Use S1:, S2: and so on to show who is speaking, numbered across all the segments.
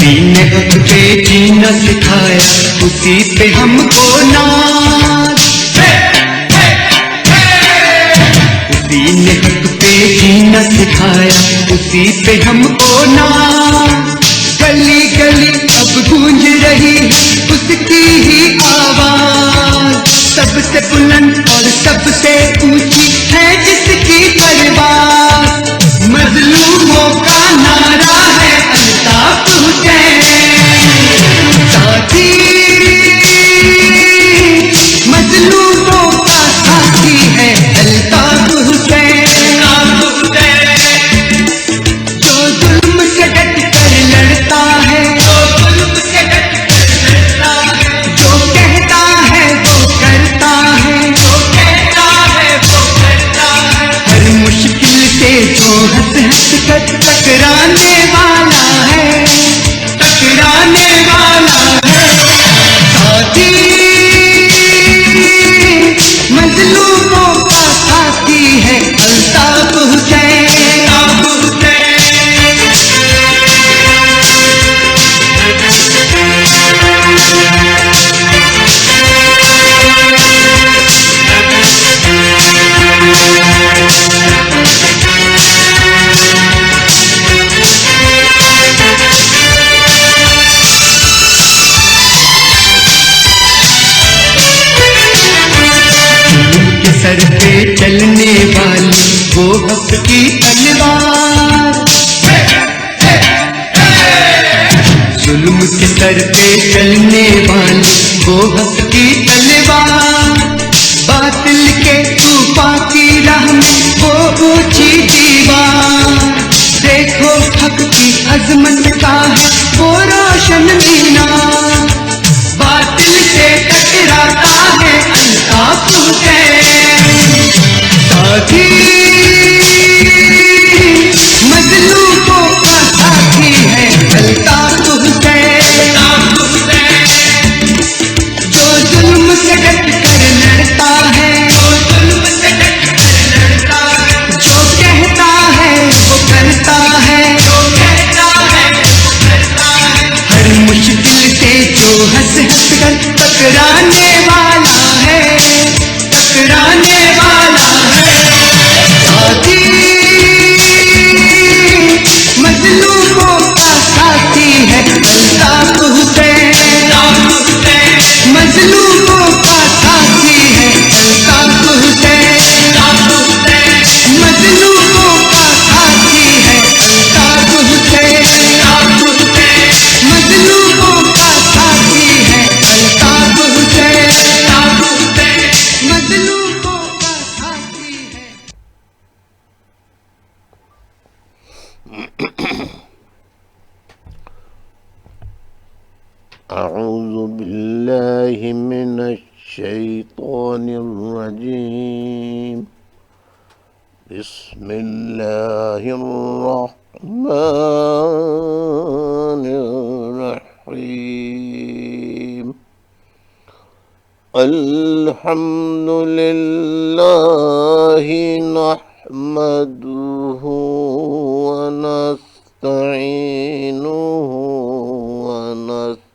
S1: دین حق پہ جینا سکھایا اسی پہ ہم کو ناز، دین حق پہ جینا سکھایا اسی پہ ہم کو ناز، گلی گلی اب گونج رہی ہے اس کی ہی آواز، سب سے بلند اور سب سے اونچی ہے جس کی پرواز، مظلوموں کا نعرہ ہے الطاف حسین، ساتھی مظلوموں کا ساتھی ہے الطاف حسین، جو ظلم سے ڈٹ کر لڑتا ہے، جو کہتا ہے وہ کرتا ہے، ہر مشکل سے جو ہنس ہنس کر ٹکرانے والا ہے، ٹکرانے والا ہے، ساتھی مظلوموں کا ساتھی ہے الطاف حسین، سر پہ چلنے والی وہ حق کی تلوار، ظلم کے سر پہ چلنے والی وہ حق کی تلوار، باطل کے طوفان کی راہ میں وہ اونچی دیوار، دیکھو حق کی عظمت کا ہے وہ روشن مینار، باطل سے ٹکراتا ہے الطاف حسین، ساتھی مظلوموں کا ساتھی ہے الطاف حسین، جو ظلم سے ڈٹ کر لڑتا ہے، جو کہتا ہے وہ کرتا ہے، ہر مشکل سے جو ہنس ہنس کر ٹکرانے والا ہے، ٹکرانے والا ہے، ساتھی مظلوموں کا ساتھی ہے الطاف حسین، مظلوموں کا ساتھی ہے الطاف حسین، مظلوموں کا ساتھی ہے الطاف حسین، مظلوموں کا ساتھی ہے الطاف حسین، مظلوموں کا ساتھی ہے۔
S2: أعوذ بالله من الشيطان الرجيم، بسم الله الرحمن الرحيم، الحمد لله نحمده ونستعينه ونستغفره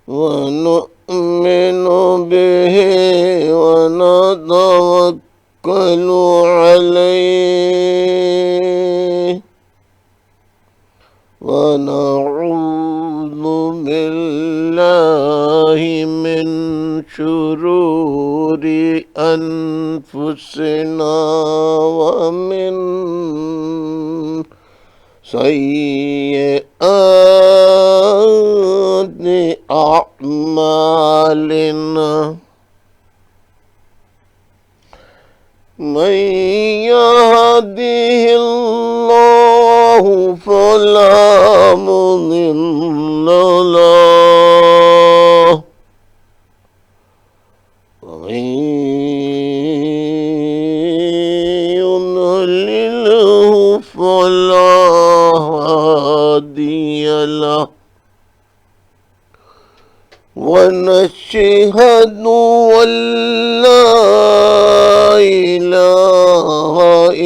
S2: ونؤمن به ونتوكل عليه ونعوذ بالله من شرور أنفسنا ومن سيئات أعمالنا، من يهده الله فلا مضل له ومن يضلله فلا هادي له، ونشهد أن لا إله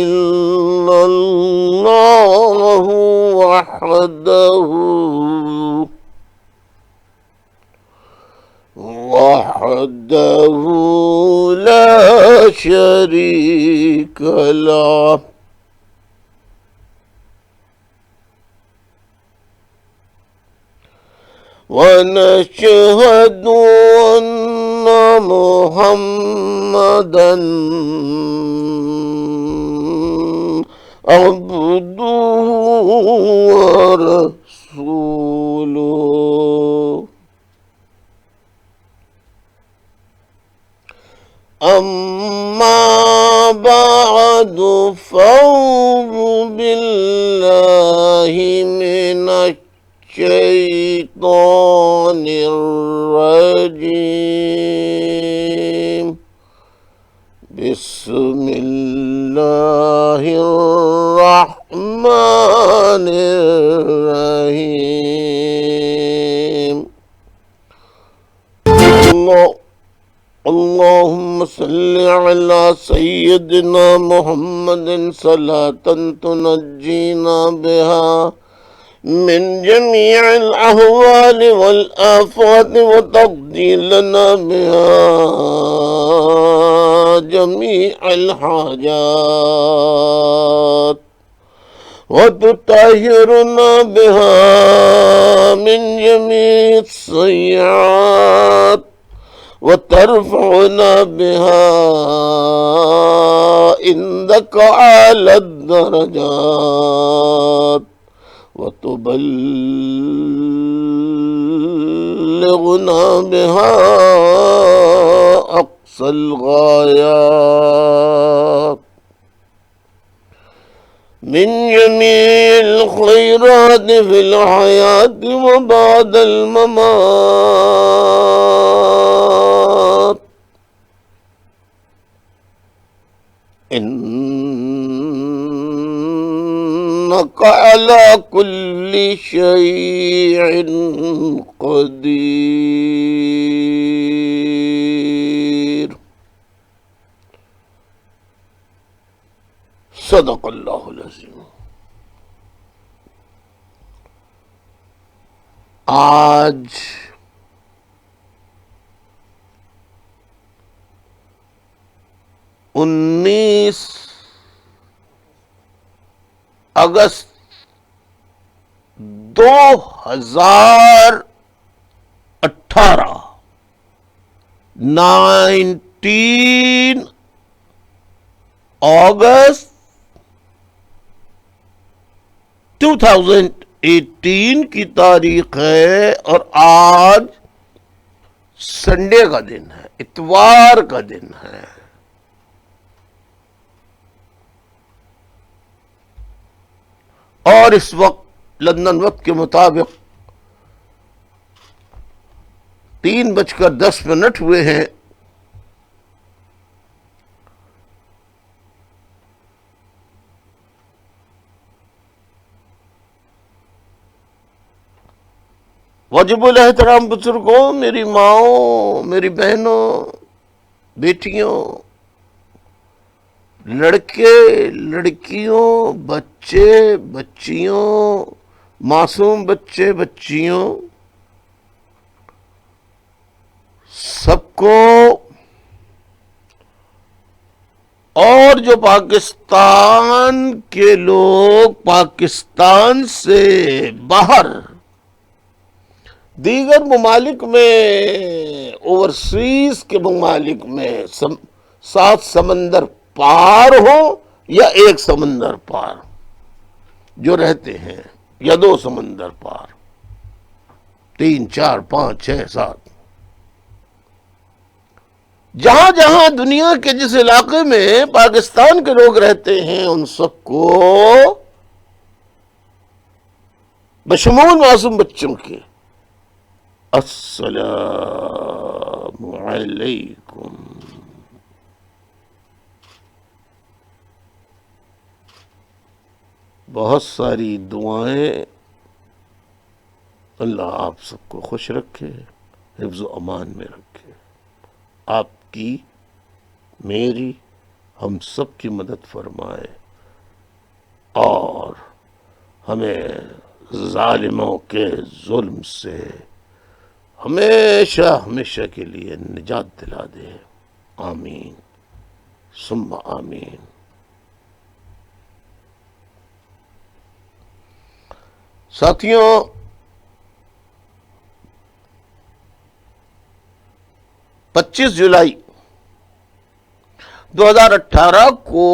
S2: إلا الله وحده لا شريك له ونشهد أن محمدا عبده ورسوله أما بعد فأعوذ بالله من الشيطان الرجيم بسم الله الرحمن الرحيم اللهم صل على سيدنا محمد صلاة تنجينا بها من جميع الأهوال والآفات وتقضي لنا بها جميع الحاجات وتطهرنا بها من جميع السيئات وترفعنا بها عندك أعلى الدرجات وتبلغنا بها أقصى الغايات من جميع الخيرات في الحياة وبعد الممات إنك على كل شيء قدير صدق اللہ العظیم۔ آج 19 اگست 2018 19 اگست 2018 کی تاریخ ہے، اور آج سنڈے کا دن ہے، اتوار کا دن ہے۔ اور اس وقت لندن وقت کے مطابق 3:10 ہوئے ہیں۔ واجب الاحترام بزرگوں، میری ماؤں، میری بہنوں، بیٹیوں، لڑکے، لڑکیوں، بچے، بچیوں، معصوم بچے، بچیوں، سب کو، اور جو پاکستان کے لوگ پاکستان سے باہر دیگر ممالک میں، اوورسیز کے ممالک میں 7 سمندر پار ہو یا 1 سمندر پار جو رہتے ہیں، یا 2 سمندر پار، 3 4 5 6 7، جہاں جہاں دنیا کے جس علاقے میں پاکستان کے لوگ رہتے ہیں، ان سب کو بشمول معصوم بچوں کے السلام علیکم۔ بہت ساری دعائیں، اللہ آپ سب کو خوش رکھے، حفظ و امان میں رکھے، آپ کی، میری، ہم سب کی مدد فرمائے، اور ہمیں ظالموں کے ظلم سے ہمیشہ ہمیشہ کے لیے نجات دلا دے، آمین ثم آمین۔ ساتھیوں، 25 جولائی 2018 کو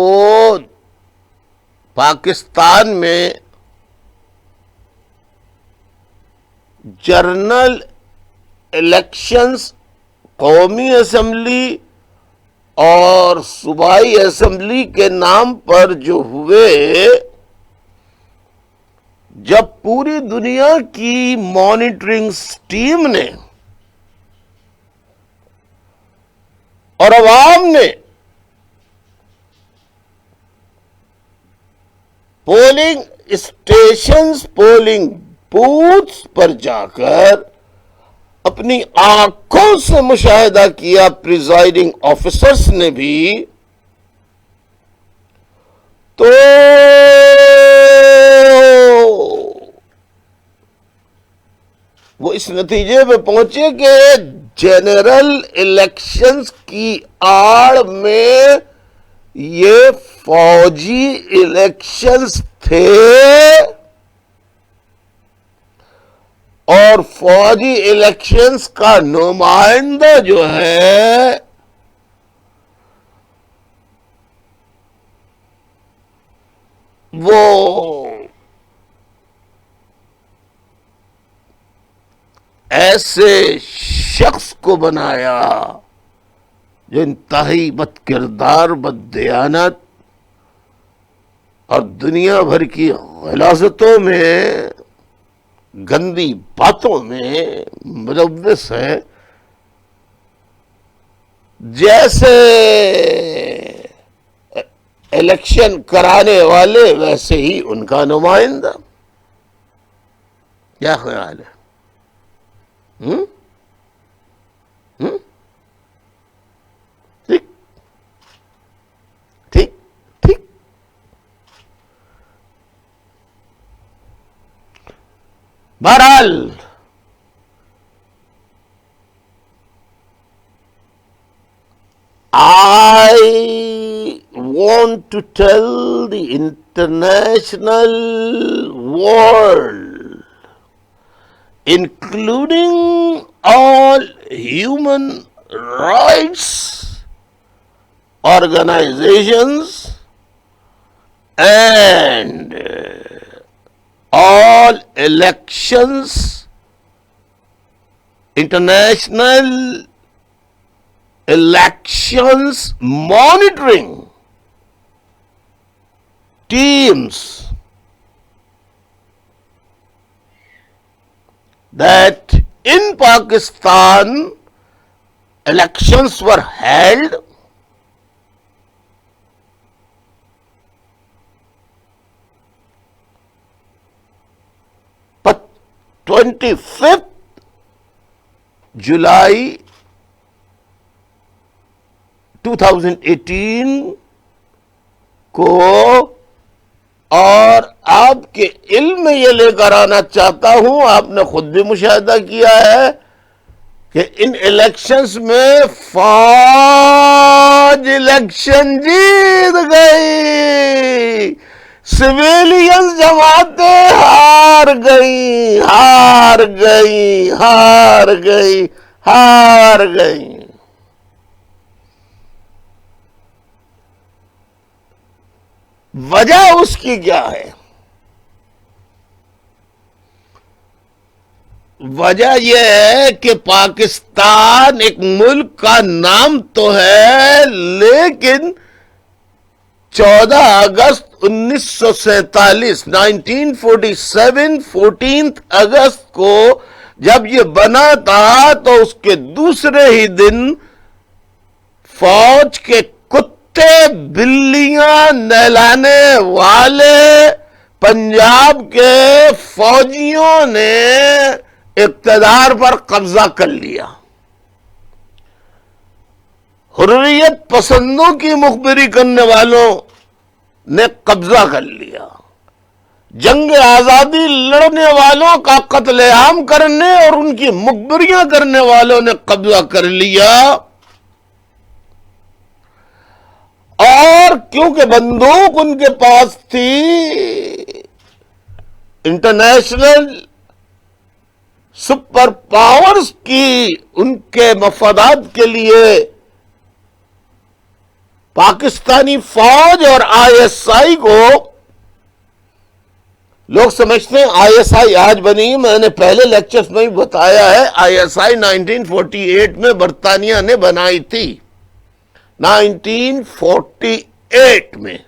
S2: پاکستان میں جنرل الیکشنز، قومی اسمبلی اور صوبائی اسمبلی کے نام پر جو ہوئے، جب پوری دنیا کی مانیٹرنگ ٹیم نے اور عوام نے پولنگ اسٹیشنز، پولنگ بوتھس پر جا کر اپنی آنکھوں سے مشاہدہ کیا، پریزائڈنگ آفیسرز نے بھی، تو وہ اس نتیجے پہ پہنچے کہ جنرل الیکشنز کی آڑ میں یہ فوجی الیکشنز تھے، اور فوجی الیکشنز کا نمائندہ جو ہے وہ ایسے شخص کو بنایا جو انتہائی بد کردار، بد دیانت اور دنیا بھر کی غلاظتوں میں، گندی باتوں میں ملوث ہے، جیسے الیکشن کرانے والے ویسے ہی ان کا نمائندہ۔ کیا خیال ہے؟ ٹھیک ٹھیک ٹھیک۔ بہرحال I want to tell the international world, including all human rights organizations and all elections, international elections monitoring teams, that in Pakistan elections were held but 25th July 2018 کو، اور آپ کے علم میں یہ لے کر آنا چاہتا ہوں، آپ نے خود بھی مشاہدہ کیا ہے کہ ان الیکشنز میں فوج الیکشن جیت گئی، سویلین جماعتیں ہار گئی، ہار گئی، ہار گئی، ہار گئی۔ وجہ اس کی کیا ہے؟ وجہ یہ ہے کہ پاکستان ایک ملک کا نام تو ہے، لیکن 14 اگست 1947 1947 14 اگست کو جب یہ بنا تھا تو اس کے دوسرے ہی دن فوج کے بلیاں نہلانے والے پنجاب کے فوجیوں نے اقتدار پر قبضہ کر لیا، حریت پسندوں کی مخبری کرنے والوں نے قبضہ کر لیا، جنگ آزادی لڑنے والوں کا قتل عام کرنے اور ان کی مقبریاں کرنے والوں نے قبضہ کر لیا، اور کیونکہ بندوق ان کے پاس تھی، انٹرنیشنل سپر پاورز کی ان کے مفادات کے لیے پاکستانی فوج اور آئی ایس آئی کو، لوگ سمجھتے ہیں آئی ایس آئی آج بنی، میں نے پہلے لیکچرز میں بھی بتایا ہے، آئی ایس آئی 1948 میں برطانیہ نے بنائی تھی، 1948 میں،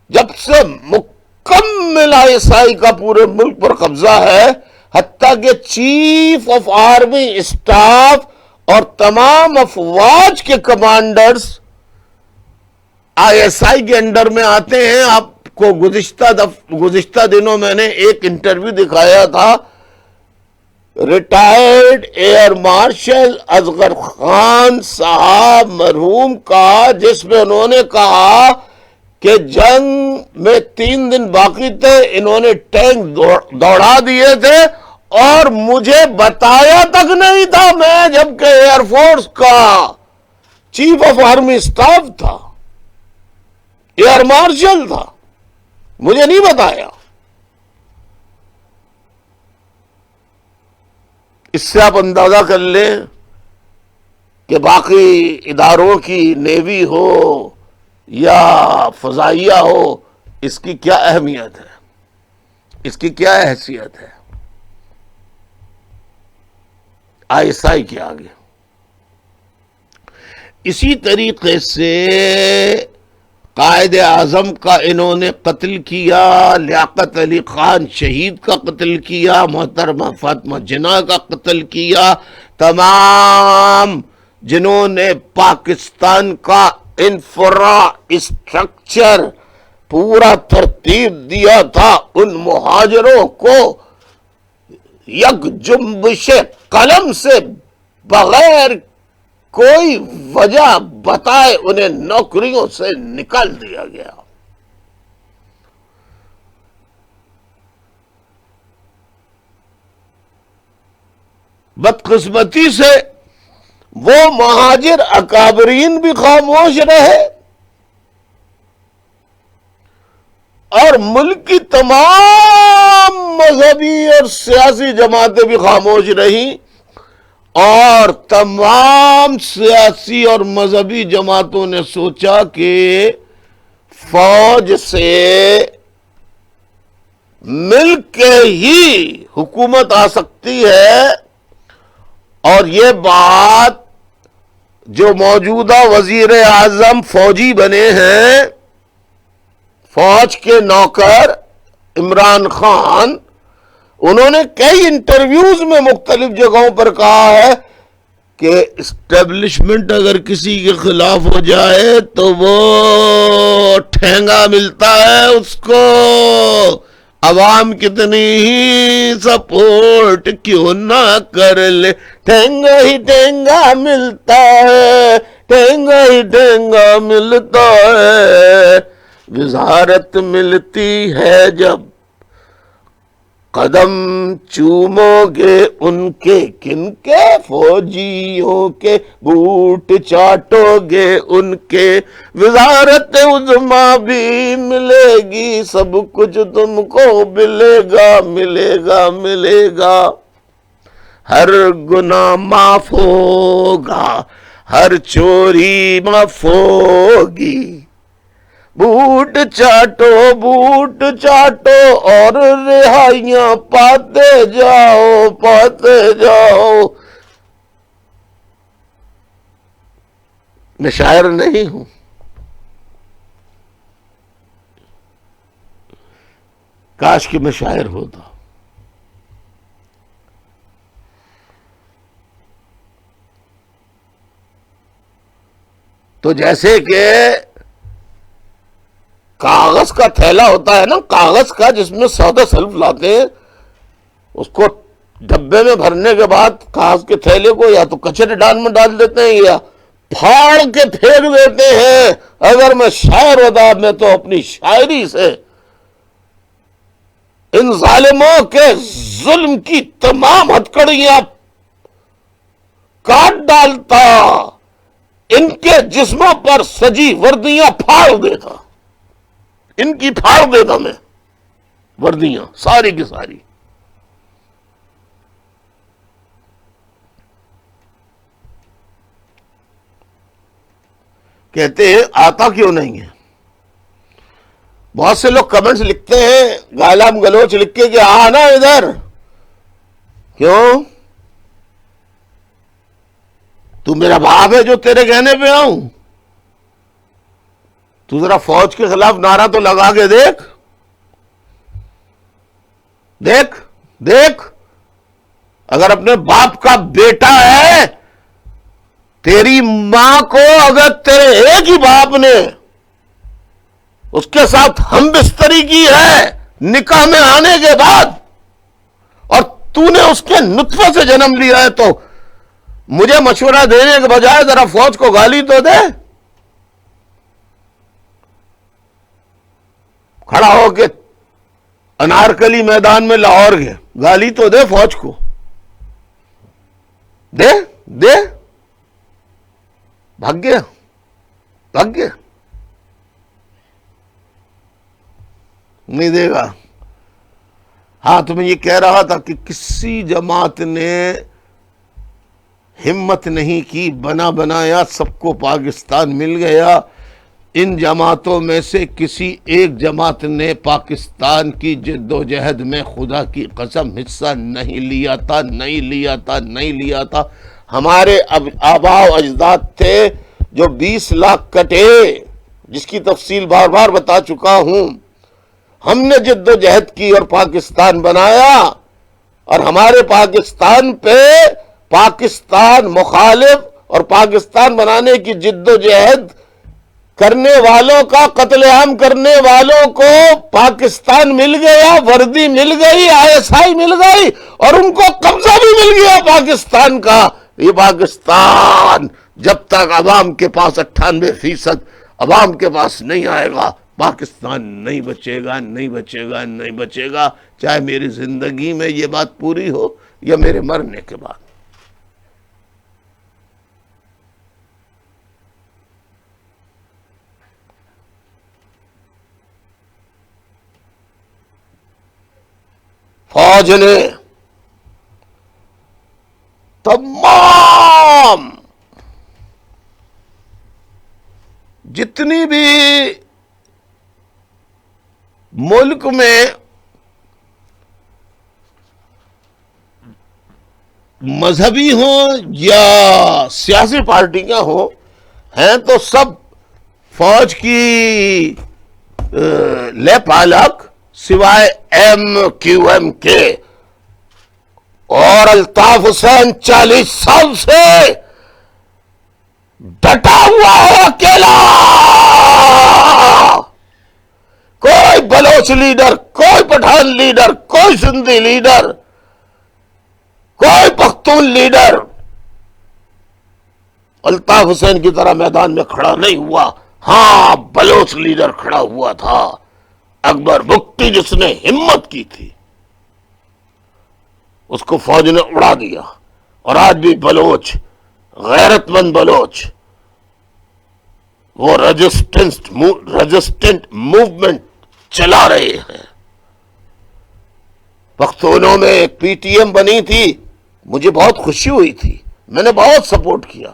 S2: جب سے مکمل آئی ایس آئی کا پورے ملک پر قبضہ ہے، حتیٰ کہ چیف آف آرمی اسٹاف اور تمام افواج کے کمانڈرز آئی ایس آئی کے انڈر میں آتے ہیں۔ آپ کو گزشتہ دنوں میں نے ایک انٹرویو دکھایا تھا retired air marshal Asghar Khan صاحب مرحوم کا، جس میں انہوں نے کہا کہ جنگ میں 3 دن باقی تھے، انہوں نے ٹینک دوڑا دیے تھے اور مجھے بتایا تک نہیں تھا، میں جبکہ ایئر فورس کا چیف آف آرمی اسٹاف تھا، ایئر مارشل تھا، مجھے نہیں بتایا۔ اس سے آپ اندازہ کر لیں کہ باقی اداروں کی نیوی ہو یا فضائیہ ہو، اس کی کیا اہمیت ہے، اس کی کیا حیثیت ہے آئی ایس آئی کے آگے۔ اسی طریقے سے قائد اعظم کا انہوں نے قتل کیا، لیاقت علی خان شہید کا قتل کیا، محترمہ فاطمہ جناح کا قتل کیا، تمام جنہوں نے پاکستان کا انفراسٹرکچر پورا ترتیب دیا تھا، ان مہاجروں کو یک جنبش قلم سے بغیر کوئی وجہ بتائے انہیں نوکریوں سے نکال دیا گیا۔ بدقسمتی سے وہ مہاجر اکابرین بھی خاموش رہے اور ملک کی تمام مذہبی اور سیاسی جماعتیں بھی خاموش رہیں، اور تمام سیاسی اور مذہبی جماعتوں نے سوچا کہ فوج سے مل کے ہی حکومت آ سکتی ہے، اور یہ بات جو موجودہ وزیر اعظم فوجی بنے ہیں، فوج کے نوکر عمران خان، انہوں نے کئی انٹرویوز میں مختلف جگہوں پر کہا ہے کہ اسٹیبلشمنٹ اگر کسی کے خلاف ہو جائے تو وہ ٹھینگا ملتا ہے اس کو، عوام کتنی ہی سپورٹ کیوں نہ کر لے، ٹھینگا ہی ٹھینگا ملتا ہے، ٹھینگا ہی ٹھینگا ملتا ہے، وزارت ملتی ہے جب قدم چومو گے ان کے، کن کے؟ فوجیوں کے، بوٹ چاٹو گے ان کے، وزارت عظما بھی ملے گی، سب کچھ تم کو ملے گا ملے گا ملے گا، ہر گناہ معاف ہوگا، ہر چوری معاف ہوگی، بوٹ چاٹو اور رہائیاں پاتے جاؤ پاتے جاؤ۔ میں شاعر نہیں ہوں، کاش کہ میں شاعر ہوتا۔ تو جیسے کہ کاغذ کا تھیلا ہوتا ہے نا، کاغذ کا، جس میں 14 سلف لاتے ہیں، اس کو ڈبے میں بھرنے کے بعد کاغذ کے تھیلے کو یا تو کچرے ڈان میں ڈال دیتے ہیں یا پھاڑ کے پھینک دیتے ہیں۔ اگر میں شاعر ہوتا میں تو اپنی شاعری سے ان ظالموں کے ظلم کی تمام ہتکڑیاں کاٹ ڈالتا، ان کے جسموں پر سجی وردیاں پھاڑ دیتا، ان کی پھاڑ دیتا میں وردیاں ساری کی ساری۔ کہتے ہیں آتا کیوں نہیں ہے؟ بہت سے لوگ کمنٹس لکھتے ہیں، گالام گلوچ لکھ کے کہ آنا ادھر، کیوں؟ تو میرا باپ ہے جو تیرے کہنے پہ آؤں؟ تو ذرا فوج کے خلاف نعرہ تو لگا کے دیکھ دیکھ دیکھ، اگر اپنے باپ کا بیٹا ہے، تیری ماں کو اگر تیرے ایک ہی باپ نے اس کے ساتھ ہم بستری کی ہے نکاح میں آنے کے بعد، اور تو نے اس کے نطفے سے جنم لیا ہے، تو مجھے مشورہ دینے کے بجائے ذرا فوج کو گالی تو دے، کھڑا ہو کے انارکلی میدان میں لاہور کے گالی تو دے فوج کو، دے دے، بھاگ گیا بھاگ گیا، نہیں دے گا۔ ہاں تمہیں یہ کہہ رہا تھا کہ کسی جماعت نے ہمت نہیں کی، بنا بنایا سب کو پاکستان مل گیا، ان جماعتوں میں سے کسی ایک جماعت نے پاکستان کی جد و جہد میں خدا کی قسم حصہ نہیں لیا تھا، نہیں لیا تھا، نہیں لیا تھا۔ ہمارے آباء و اجداد تھے جو 20 لاکھ کٹے، جس کی تفصیل بار بار بتا چکا ہوں۔ ہم نے جد و جہد کی اور پاکستان بنایا، اور ہمارے پاکستان پہ پاکستان مخالف اور پاکستان بنانے کی جد و جہد کرنے والوں کا، قتل عام کرنے والوں کو پاکستان مل گیا، وردی مل گئی، ISI مل گئی، اور ان کو قبضہ بھی مل گیا پاکستان کا۔ یہ پاکستان جب تک عوام کے پاس 98% عوام کے پاس نہیں آئے گا، پاکستان نہیں بچے گا، نہیں بچے گا، نہیں بچے گا، چاہے میری زندگی میں یہ بات پوری ہو یا میرے مرنے کے بعد۔ فوج نے تمام جتنی بھی ملک میں مذہبی ہوں یا سیاسی پارٹیاں ہوں، ہیں تو سب فوج کی لے پالک، سوائے MQM کے، اور الطاف حسین 40 سال سے ڈٹا ہوا ہے اکیلا۔ کوئی بلوچ لیڈر، کوئی پٹھان لیڈر، کوئی سندھی لیڈر، کوئی پختون لیڈر الطاف حسین کی طرح میدان میں کھڑا نہیں ہوا۔ ہاں بلوچ لیڈر کھڑا ہوا تھا، اکبر بگٹی، جس نے ہمت کی تھی، اس کو فوج نے اڑا دیا۔ اور آج بھی بلوچ، غیرت مند بلوچ، وہ رجسٹنٹ موومنٹ چلا رہے ہیں۔ پختونوں میں ایک PTM بنی تھی، مجھے بہت خوشی ہوئی تھی، میں نے بہت سپورٹ کیا،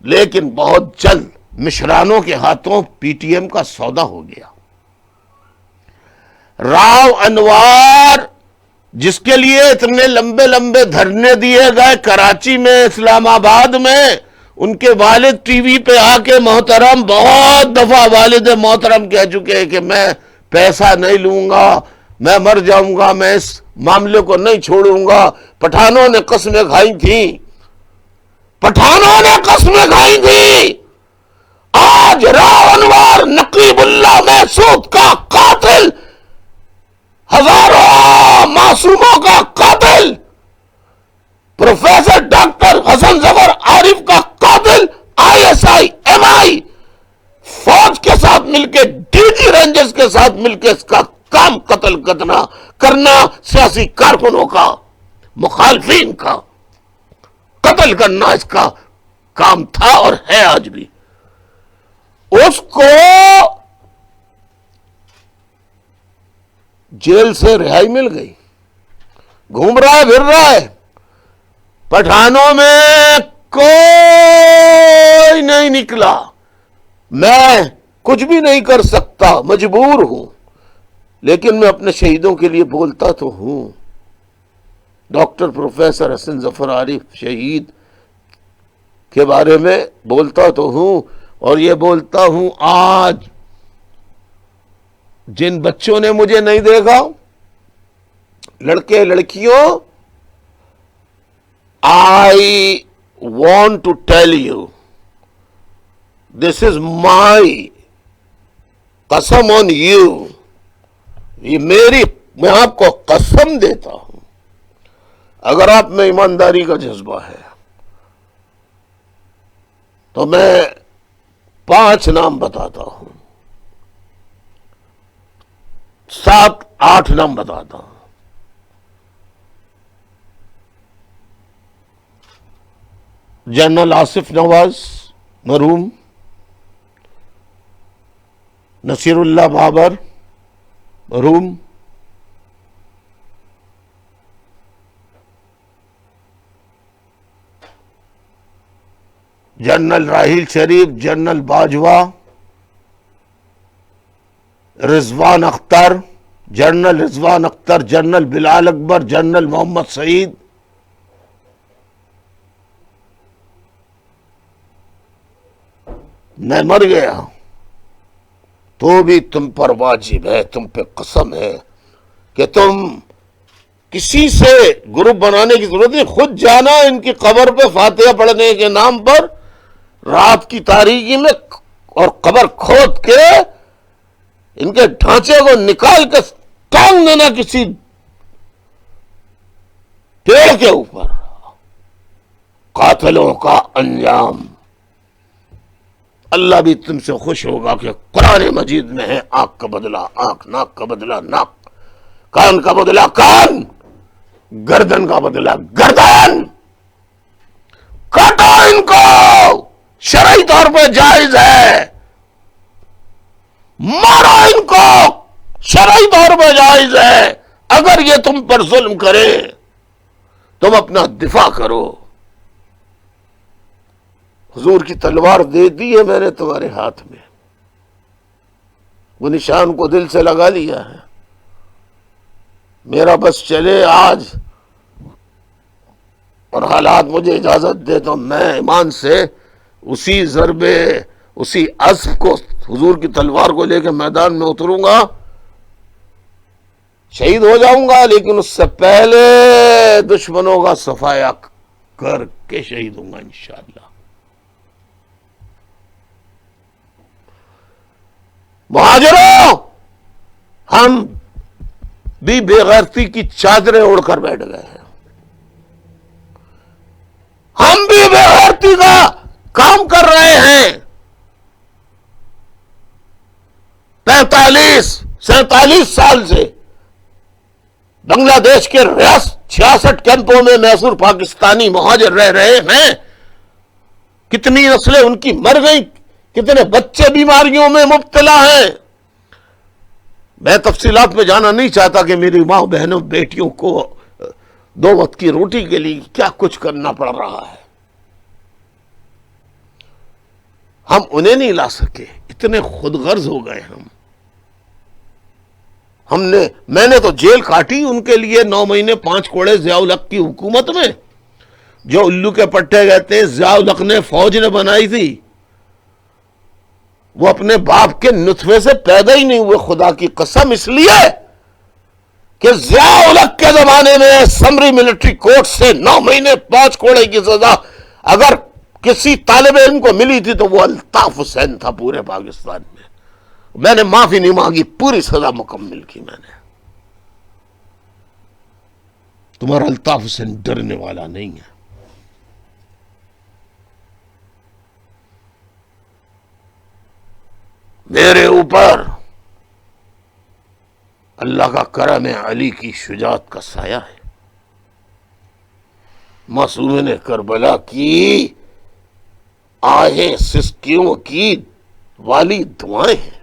S2: لیکن بہت جلد مشرانوں کے ہاتھوں PTM کا سودا ہو گیا۔ راو انوار، جس کے لیے اتنے لمبے لمبے دھرنے دیے گئے کراچی میں، اسلام آباد میں، ان کے والد ٹی وی پہ آ کے محترم، بہت دفعہ والد محترم کہہ چکے کہ میں پیسہ نہیں لوں گا، میں مر جاؤں گا، میں اس معاملے کو نہیں چھوڑوں گا۔ پٹھانوں نے قسمیں کھائی تھیں، پٹھانوں نے قسمیں کھائی تھیں۔ آج راو انوار نقیب اللہ محسود کا قاتل، ہزاروں معصوموں کا قاتل، پروفیسر ڈاکٹر حسن ظفر عارف کا قاتل، ISI MI فوج کے ساتھ مل کے، DG رینجرز کے ساتھ مل کے اس کا کام قتل کرنا کرنا سیاسی کارکنوں کا، مخالفین کا قتل کرنا اس کا کام تھا اور ہے آج بھی. اس کو جیل سے رہائی مل گئی، گھوم رہا ہے، پھر رہا ہے. پٹھانوں میں کوئی نہیں نکلا. میں کچھ بھی نہیں کر سکتا، مجبور ہوں، لیکن میں اپنے شہیدوں کے لیے بولتا تو ہوں. ڈاکٹر پروفیسر حسن ظفر عارف شہید کے بارے میں بولتا تو ہوں، اور یہ بولتا ہوں آج جن بچوں نے مجھے نہیں دیکھا، لڑکے لڑکیوں، I want to tell you, this is my قسم on you. یہ میں آپ کو قسم دیتا ہوں، اگر آپ میں ایمانداری کا جذبہ ہے تو میں 5 نام بتاتا ہوں، 7-8 نام بتاتا ہوں. جنرل آصف نواز مرحوم، نصیر اللہ بابر مرحوم، جنرل راحیل شریف، جنرل باجوہ، رضوان اختر، جنرل رضوان اختر، جنرل بلال اکبر، جنرل محمد سعید، میں مر گیا تو بھی تم پر واجب ہے، تم پہ قسم ہے کہ تم کسی سے گروپ بنانے کی ضرورت نہیں، خود جانا ان کی قبر پہ فاتحہ پڑھنے کے نام پر رات کی تاریکی میں، اور قبر کھود کے ان کے ڈھانچے کو نکال کے ٹانگ دینا کسی پیڑ کے اوپر. قاتلوں کا انجام. اللہ بھی تم سے خوش ہوگا کہ قرآن مجید میں ہے آنکھ کا بدلہ آنکھ، ناک کا بدلہ ناک، کان کا بدلہ کان، گردن کا بدلہ گردن. کاٹو ان کو، شرعی طور پہ جائز ہے. مارو ان کو، شرعی طور پہ جائز ہے. اگر یہ تم پر ظلم کرے تم اپنا دفاع کرو. حضور کی تلوار دے دی ہے میں نے تمہارے ہاتھ میں، وہ نشان کو دل سے لگا لیا ہے. میرا بس چلے آج اور حالات مجھے اجازت دے تو میں ایمان سے اسی ضربے، اسی عزم کو، حضور کی تلوار کو لے کے میدان میں اتروں گا، شہید ہو جاؤں گا، لیکن اس سے پہلے دشمنوں کا صفایا کر کے شہید ہوں گا انشاءاللہ. مہاجروں، ہم بھی بے غیرتی کی چادریں اوڑھ کر بیٹھ گئے ہیں. ہم بھی بے غیرتی کا کام کر رہے ہیں. 45-47 سال سے بنگلہ دیش کے 66 کیمپوں میں محصور پاکستانی مہاجر رہ رہے ہیں. کتنی نسلیں ان کی مر گئیں، کتنے بچے بیماریوں میں مبتلا ہیں. میں تفصیلات میں جانا نہیں چاہتا کہ میری ماں بہنوں بیٹیوں کو 2 وقت کی روٹی کے لیے کیا کچھ کرنا پڑ رہا ہے. ہم انہیں نہیں لا سکے، اتنے خود غرض ہو گئے میں نے تو جیل کاٹی ان کے لیے 9 مہینے 5 کوڑے ضیاء الحق کی حکومت میں. جو الو کے پٹے کہتے ہیں ضیاء الحق نے فوج نے بنائی تھی، وہ اپنے باپ کے نطفے سے پیدا ہی نہیں ہوئے. خدا کی قسم، اس لیے کہ ضیاء الحق کے زمانے میں سمری ملٹری کورٹ سے 9 مہینے 5 کوڑے کی سزا اگر کسی طالب علم کو ملی تھی تو وہ الطاف حسین تھا پورے پاکستان میں. میں نے معافی نہیں مانگی، پوری سزا مکمل کی میں نے. تمہارا الطاف حسین ڈرنے والا نہیں ہے. میرے اوپر اللہ کا کرم ہے، علی کی شجاعت کا سایہ ہے، معصومین کربلا کی آہیں سسکیوں کی والی دعائیں ہیں،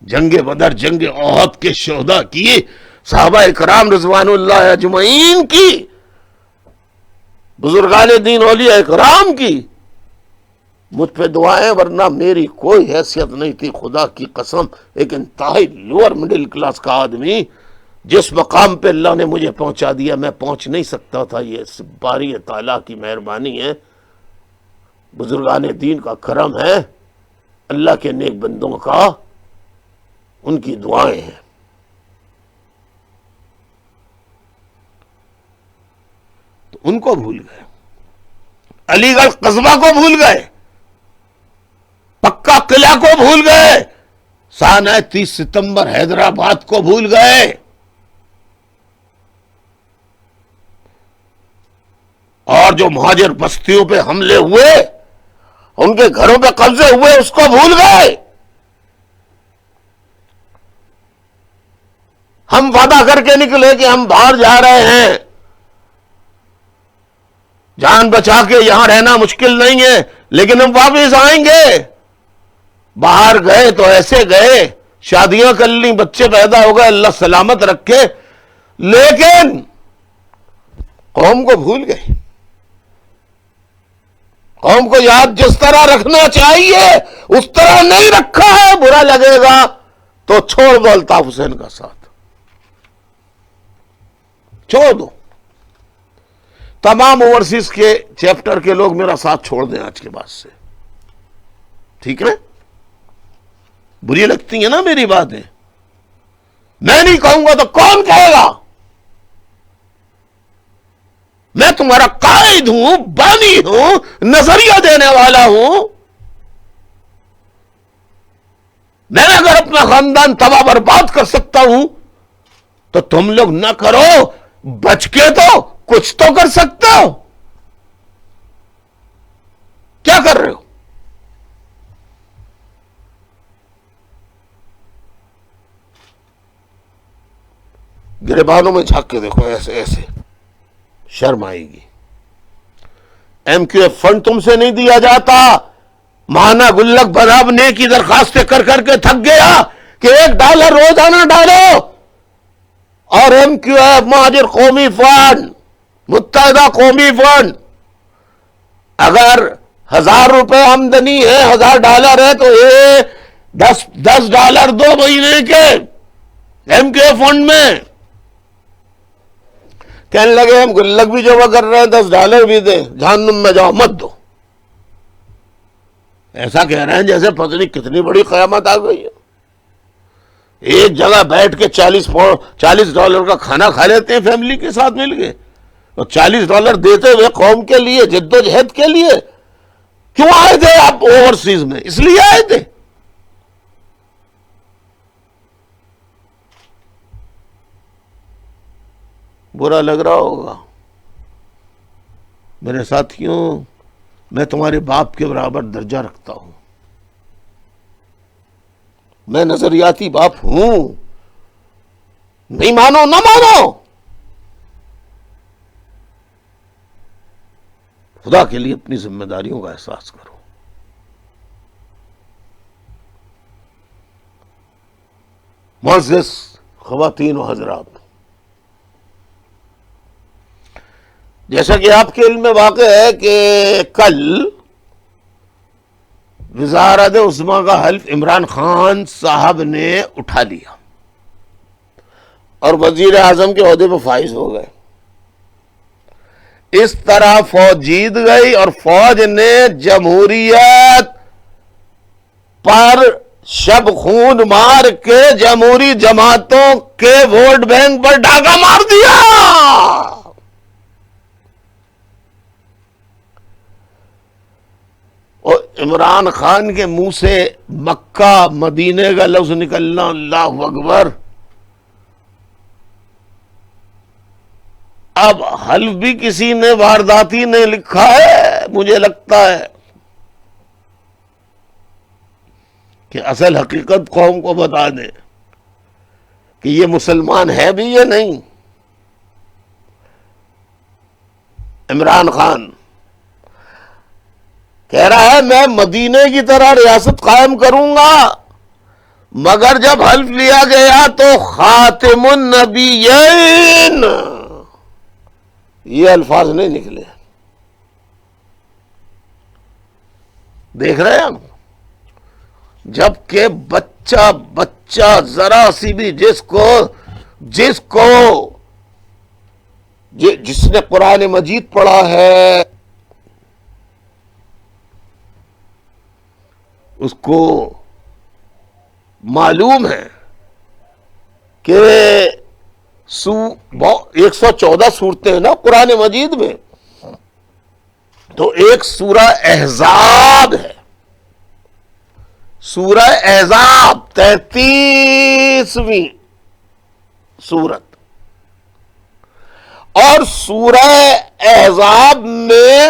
S2: جنگ بدر جنگ احد کے شہداء کی، صحابہ کرام رضوان اللہ اجمعین کی، بزرگان دین اولیاء کرام کی مجھ پہ دعائیں، ورنہ میری کوئی حیثیت نہیں تھی، خدا کی قسم ایک انتہائی لوور مڈل کلاس کا آدمی جس مقام پہ اللہ نے مجھے پہنچا دیا میں پہنچ نہیں سکتا تھا، یہ باری تعالیٰ کی مہربانی ہے، بزرگان دین کا کرم ہے، اللہ کے نیک بندوں کا ان کی دعائیں ہیں۔ تو ان کو بھول گئے، علی گڑھ قصبہ کو بھول گئے، پکا قلعہ کو بھول گئے، سانہ 30 ستمبر حیدرآباد کو بھول گئے، اور جو مہاجر بستیوں پہ حملے ہوئے، ان کے گھروں پہ قبضے ہوئے، اس کو بھول گئے۔ ہم وعدہ کر کے نکلے کہ ہم باہر جا رہے ہیں، جان بچا کے یہاں رہنا مشکل نہیں ہے، لیکن ہم واپس آئیں گے۔ باہر گئے تو ایسے گئے، شادیاں کر لیں، بچے پیدا ہو گئے، اللہ سلامت رکھے، لیکن قوم کو بھول گئے۔ قوم کو یاد جس طرح رکھنا چاہیے اس طرح نہیں رکھا ہے، برا لگے گا تو چھوڑ دو الطاف حسین کا ساتھ، چھوڑ دو۔ تمام اوورسیز کے چیپٹر کے لوگ میرا ساتھ چھوڑ دیں آج کے بعد سے، ٹھیک ہے؟ بری لگتی ہیں نا میری باتیں، میں نہیں کہوں گا تو کون کہے گا؟ میں تمہارا قائد ہوں، بانی ہوں، نظریہ دینے والا ہوں۔ میں اگر اپنا خاندان تباہ برباد کر سکتا ہوں تو تم لوگ نہ کرو، بچ کے تو کچھ تو کر سکتے ہو۔ کیا کر رہے ہو؟ گریبانوں میں جھانک کے دیکھو، ایسے ایسے شرم آئے گی۔ ایم کیو ایف فنڈ تم سے نہیں دیا جاتا، ماہانہ گلک بنانے کی درخواستیں کر کر کے تھک گیا کہ $1 روزانہ ڈالو، اور ایم کیو ایف مہاجر قومی فنڈ، متحدہ قومی فنڈ، اگر $1000 آمدنی ہے، $1000 ہے تو یہ $10 2 مہینے کے ایم کیو ایف فنڈ میں۔ کہنے لگے ہم گلک بھی جمع کر رہے ہیں، $10 بھی دیں، جہنم میں جاؤ، مت دو۔ ایسا کہہ رہے ہیں جیسے پتہ نہیں کتنی بڑی قیامت آ گئی ہے۔ ایک جگہ بیٹھ کے $40 کا کھانا کھا لیتے ہیں فیملی کے ساتھ مل کے، اور $40 دیتے ہوئے قوم کے لیے، جد و جہد کے لیے۔ کیوں آئے تھے آپ اوورسیز میں؟ اس لیے آئے تھے۔ برا لگ رہا ہوگا میرے ساتھیوں، میں تمہارے باپ کے برابر درجہ رکھتا ہوں، میں نظریاتی باپ ہوں، نہیں مانو نہ مانو، خدا کے لیے اپنی ذمہ داریوں کا احساس کرو۔ معزز خواتین و حضرات، جیسا کہ آپ کے علم میں واقع ہے کہ کل وزارت عظمیٰ کا حلف عمران خان صاحب نے اٹھا لیا اور وزیر اعظم کے عہدے پہ فائز ہو گئے۔ اس طرح فوج جیت گئی اور فوج نے جمہوریت پر شب خون مار کے جمہوری جماعتوں کے ووٹ بینک پر ڈاکہ مار دیا۔ اور عمران خان کے منہ سے مکہ مدینے کا لفظ نکلنا، اللہ اکبر۔ اب حلف بھی کسی نے وارداتی نے لکھا ہے، مجھے لگتا ہے کہ اصل حقیقت قوم کو بتا دیں۔ کہ یہ مسلمان ہے بھی یا نہیں. عمران خان کہہ رہا ہے میں مدینے کی طرح ریاست قائم کروں گا، مگر جب حلف لیا گیا تو خاتم النبیین یہ الفاظ نہیں نکلے. دیکھ رہے ہیں ہم، جبکہ بچہ ذرا سی بھی جس نے قرآن مجید پڑھا ہے اس کو معلوم ہے کہ 114 صورتیں ہیں نا قرآن مجید میں، تو ایک سورہ احزاب ہے، سورہ احزاب 33ویں سورت، اور سورہ احزاب میں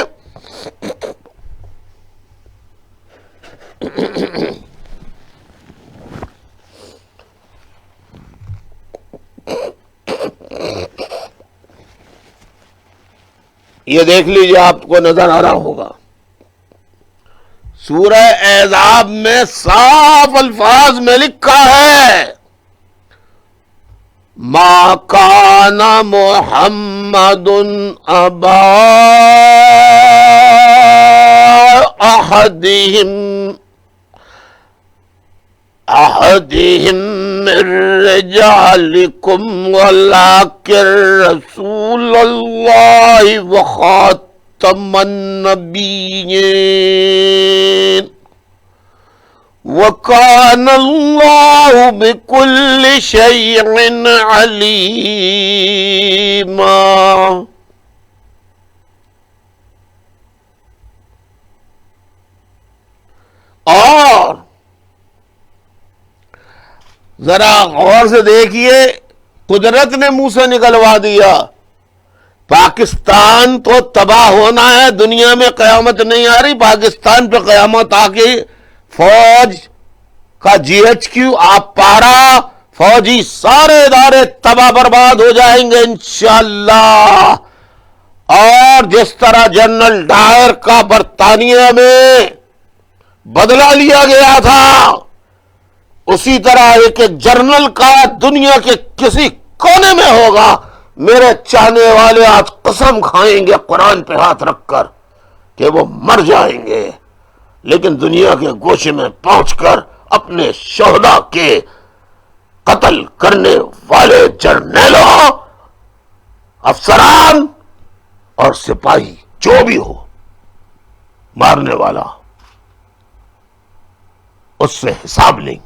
S2: یہ دیکھ لیجیے آپ کو نظر آ رہا ہوگا، سورہ احزاب میں صاف الفاظ میں لکھا ہے ما کان محمد ابا احدهم من رجالکم ولکن رسول اللہ وخاتم النبیین وَكَانَ اللَّهُ بِكُلِّ شَيْءٍ عَلِيمًا. اور ذرا غور سے دیکھیے، قدرت نے منہ سے نکلوا دیا پاکستان تو تباہ ہونا ہے، دنیا میں قیامت نہیں آ رہی، پاکستان پہ قیامت آ کے فوج کا GHQ آپ پارا فوجی سارے ادارے تباہ برباد ہو جائیں گے انشاءاللہ. اور جس طرح جنرل ڈائر کا برطانیہ میں بدلہ لیا گیا تھا، اسی طرح ایک جنرل کا دنیا کے کسی کونے میں ہوگا. میرے چاہنے والے آج قسم کھائیں گے قرآن پہ ہاتھ رکھ کر کہ وہ مر جائیں گے، لیکن دنیا کے گوشے میں پہنچ کر اپنے شہداء کے قتل کرنے والے جرنیلوں، افسران اور سپاہی جو بھی ہو مارنے والا، اس سے حساب لیں گے.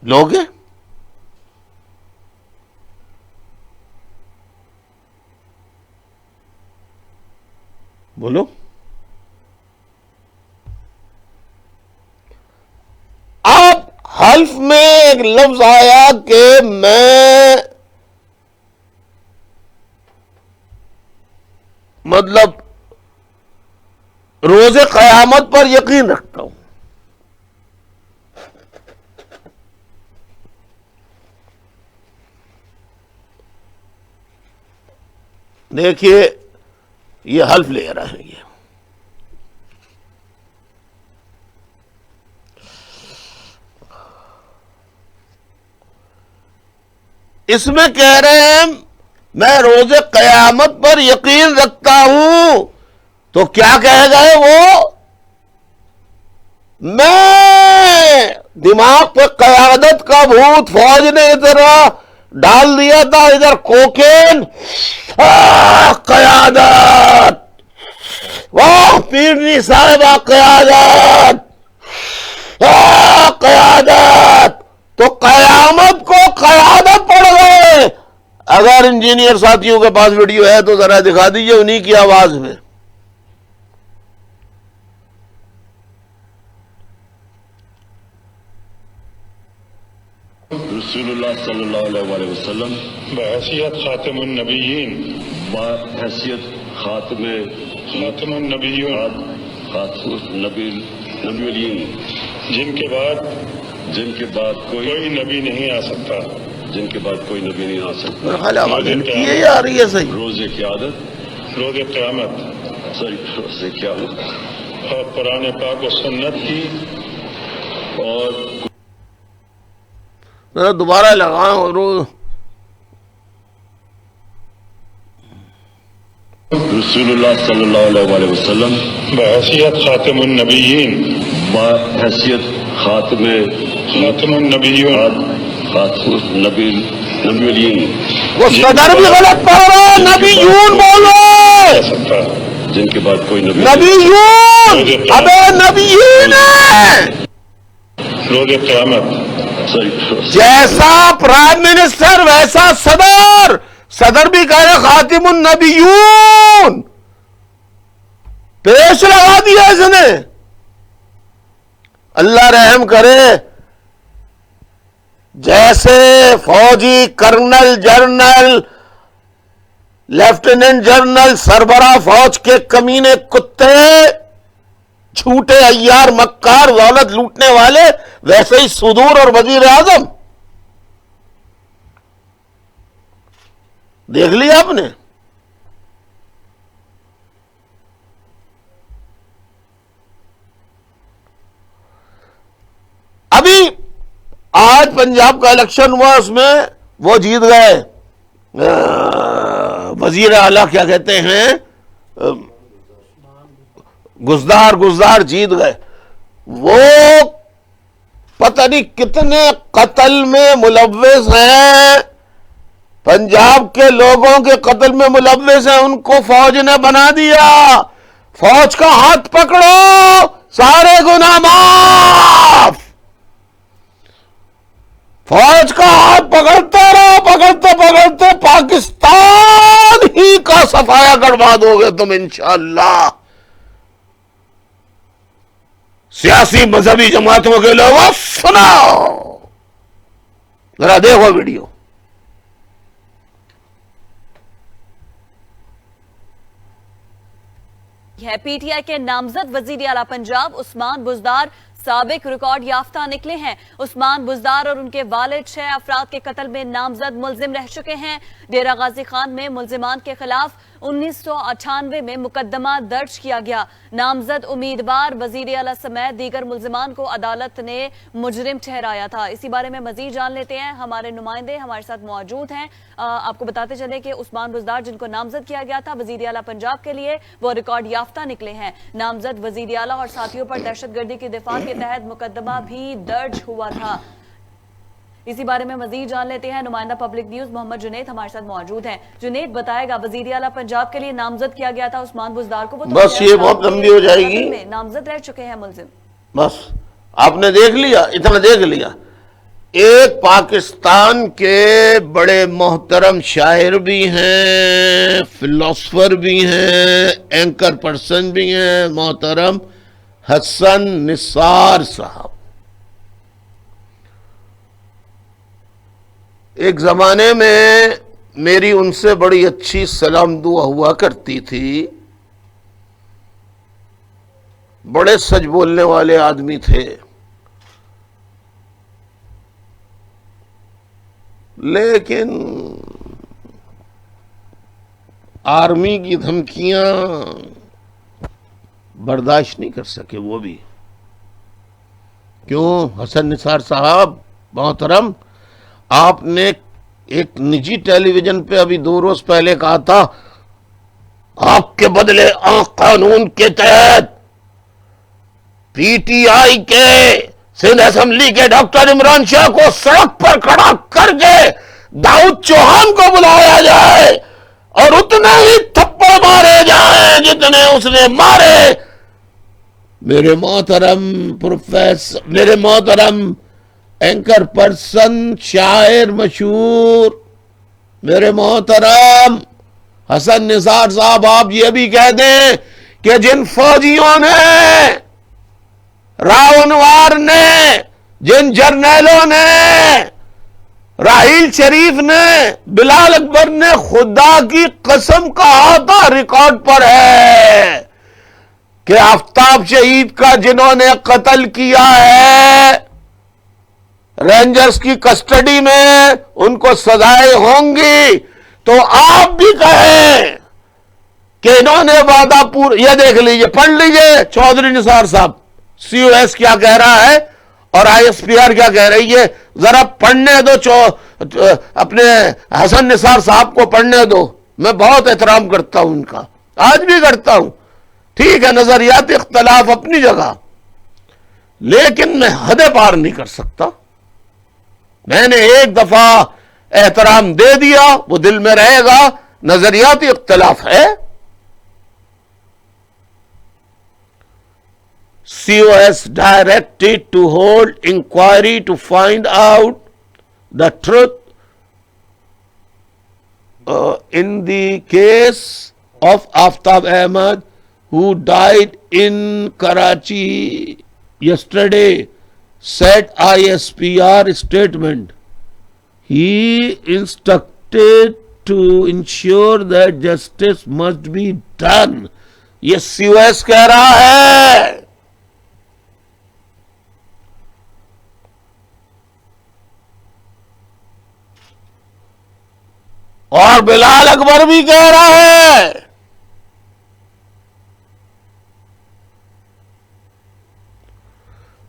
S2: لوگ بولو. آپ حلف میں ایک لفظ آیا کہ میں مطلب روز قیامت پر یقین رکھتا ہوں. دیکھیے یہ حلف لے رہا ہے، یہ اس میں کہہ رہے ہیں میں روز قیامت پر یقین رکھتا ہوں، تو کیا کہہ گئے وہ؟ میں دماغ پہ قیادت کا بھوت فوج نے ادھر ڈال دیا تھا، ادھر کوکین، قیادت، واہ پیرنی صاحبہ قیادت، قیادت، تو قیامت کو قیادت پڑ گئے. اگر انجینئر ساتھیوں کے پاس ویڈیو ہے تو ذرا دکھا دیجئے انہی کی آواز میں.
S3: رسول اللہ صلی اللہ علیہ وسلم
S4: بحیثیت خاتم النبیین،
S3: بحیثیت خاتم
S4: النبیین،
S3: خاتم نبی الین،
S4: جن کے بعد
S3: جن کے بعد
S4: کوئی نبی نہیں آ سکتا
S3: جن کے بعد کوئی نبی نہیں آ سکتا
S2: میرا خیال ہے آواز ہلکی ہے یا آ رہی ہے صحیح؟
S3: روز قیادت
S4: روز قیامت
S3: روز قیامت
S4: اور قرآن پاک و سنت کی
S3: اور
S2: ذرا دوبارہ لگاؤں روز
S3: رسول اللہ صلی اللہ علیہ وآلہ وسلم
S4: بحیثیت خاتم النبیین
S3: بحیثیت خاتم
S4: النبیون
S3: نبیین
S2: وہ صدر بھی غلط پڑھ رہا ہے، نبیون بولو،
S4: سکتا
S3: جن کے بعد کوئی نبی
S2: نبیون، ابے نبیین ہے۔
S4: روز قیامت
S2: جیسا پرائم منسٹر ویسا صدر، صدر بھی کہہ رہے خاتم النبیون، پیش لگا دیا اس نے۔ اللہ رحم کرے، جیسے فوجی کرنل جنرل لیفٹیننٹ جنرل سربراہ فوج کے کمینے کتے، جھوٹے عیار مکار دولت لوٹنے والے، ویسے ہی صدور اور وزیر اعظم۔ دیکھ لیا آپ نے؟ ابھی آج پنجاب کا الیکشن ہوا، اس میں وہ جیت گئے، وزیر اعلیٰ کیا کہتے ہیں، گزدار جیت گئے۔ وہ پتہ نہیں کتنے قتل میں ملوث ہیں، پنجاب کے لوگوں کے قتل میں ملوث ہیں، ان کو فوج نے بنا دیا۔ فوج کا ہاتھ پکڑو، سارے گناہ معاف۔ فوج کا ہاتھ پکڑتے رہو، پکڑتے پاکستان ہی کا صفایا کروا دو گے تم انشاءاللہ۔ سیاسی مذہبی جماعتوں کے لوگوں سناؤ، ذرا دیکھو ویڈیو۔
S5: ہے پی ٹی آئی کے نامزد وزیر اعلیٰ پنجاب عثمان بزدار سابق ریکارڈ یافتہ نکلے ہیں۔ عثمان بزدار اور ان کے والد 6 افراد کے قتل میں نامزد ملزم رہ چکے ہیں۔ ڈیرہ غازی خان میں ملزمان کے خلاف 1998 میں مقدمہ درج کیا گیا۔ نامزد امیدوار وزیر اعلیٰ سمیت دیگر ملزمان کو عدالت نے مجرم ٹھہرایا تھا۔ اسی بارے میں مزید جان لیتے ہیں، ہمارے نمائندے ہمارے ساتھ موجود ہیں۔ آپ کو بتاتے چلے کہ عثمان بزدار جن کو نامزد کیا گیا تھا وزیر اعلیٰ پنجاب کے لیے، وہ ریکارڈ یافتہ نکلے ہیں۔ نامزد وزیر اعلیٰ اور ساتھیوں پر دہشت گردی کی دفاع کے تحت مقدمہ بھی درج ہوا تھا۔ اسی بارے میں مزید جان لیتے ہیں، نمائندہ پبلک نیوز محمد جنید ہمارے ساتھ موجود ہیں۔ جنید بتائے گا، وزیر اعلیٰ پنجاب کے لیے نامزد کیا گیا تھا عثمان بزدار کو، وہ تو
S2: بس یہ بہت لمبی ہو جائے گی،
S5: نامزد رہ چکے ہیں ملزم۔
S2: بس آپ نے دیکھ لیا، اتنا دیکھ لیا۔ ایک پاکستان کے بڑے محترم شاعر بھی ہیں، فلاسفر بھی ہیں، اینکر پرسن بھی ہیں، محترم حسن نثار صاحب۔ ایک زمانے میں میری ان سے بڑی اچھی سلام دعا ہوا کرتی تھی، بڑے سچ بولنے والے آدمی تھے، لیکن آرمی کی دھمکیاں برداشت نہیں کر سکے وہ بھی۔ کیوں حسن نثار صاحب محترم، آپ نے ایک نجی ٹیلی ویژن پہ ابھی 2 روز پہلے کہا تھا آپ کے بدلے قانون کے تحت پی ٹی آئی کے سندھ اسمبلی کے ڈاکٹر عمران شاہ کو سڑک پر کھڑا کر کے داؤد چوہان کو بلایا جائے اور اتنے ہی تھپڑ مارے جائیں جتنے اس نے مارے۔ میرے محترم پروفیسر، میرے محترم اینکر پرسن، شاعر مشہور، میرے محترم حسن نثار صاحب، آپ یہ بھی کہہ دیں کہ جن فوجیوں نے، راونوار نے، جن جرنیلوں نے، راحیل شریف نے، بلال اکبر نے خدا کی قسم کہا تھا، ریکارڈ پر ہے، کہ آفتاب شہید کا جنہوں نے قتل کیا ہے رینجرز کی کسٹڈی میں ان کو سزائیں ہوں گی، تو آپ بھی کہیں کہ انہوں نے وعدہ پورا. یہ دیکھ لیجئے، پڑھ لیجئے چودھری نثار صاحب سی او ایس کیا کہہ رہا ہے اور آئی ایس پی آر کیا کہہ رہی ہے. ذرا پڑھنے دو اپنے حسن نثار صاحب کو پڑھنے دو. میں بہت احترام کرتا ہوں ان کا، آج بھی کرتا ہوں. ٹھیک ہے، نظریاتی اختلاف اپنی جگہ، لیکن میں حد پار نہیں کر سکتا. میں نے ایک دفعہ احترام دے دیا، وہ دل میں رہے گا. نظریاتی اختلاف ہے. COS directed to hold inquiry to find out the truth in the case of Aftab Ahmed, who died in Karachi yesterday, said ISPR statement. He instructed to ensure that justice must be done. یہ COS کہہ رہا ہے. اور بلال اکبر بھی کہہ رہا ہے.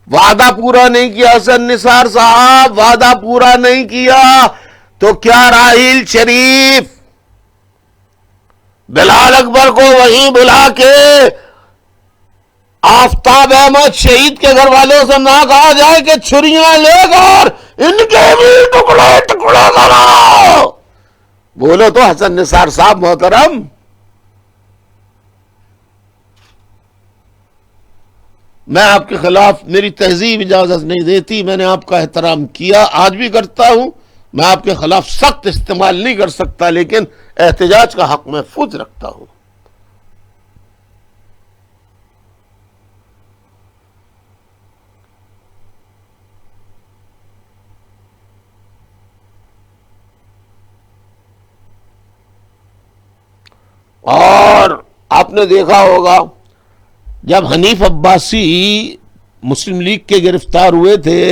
S2: وعدہ پورا نہیں کیا حسن نثار صاحب، وعدہ پورا نہیں کیا تو کیا راحیل شریف بلال اکبر کو وہیں بلا کے آفتاب احمد شہید کے گھر والوں سے نہ کہا جائے کہ چھریاں لے کر ان کے بھی ٹکڑے ٹکڑے کرو. بولو تو حسن نثار صاحب محترم. میں آپ کے خلاف، میری تہذیب اجازت نہیں دیتی. میں نے آپ کا احترام کیا، آج بھی کرتا ہوں. میں آپ کے خلاف سخت استعمال نہیں کر سکتا، لیکن احتجاج کا حق محفوظ رکھتا ہوں. اور آپ نے دیکھا ہوگا جب حنیف عباسی مسلم لیگ کے گرفتار ہوئے تھے،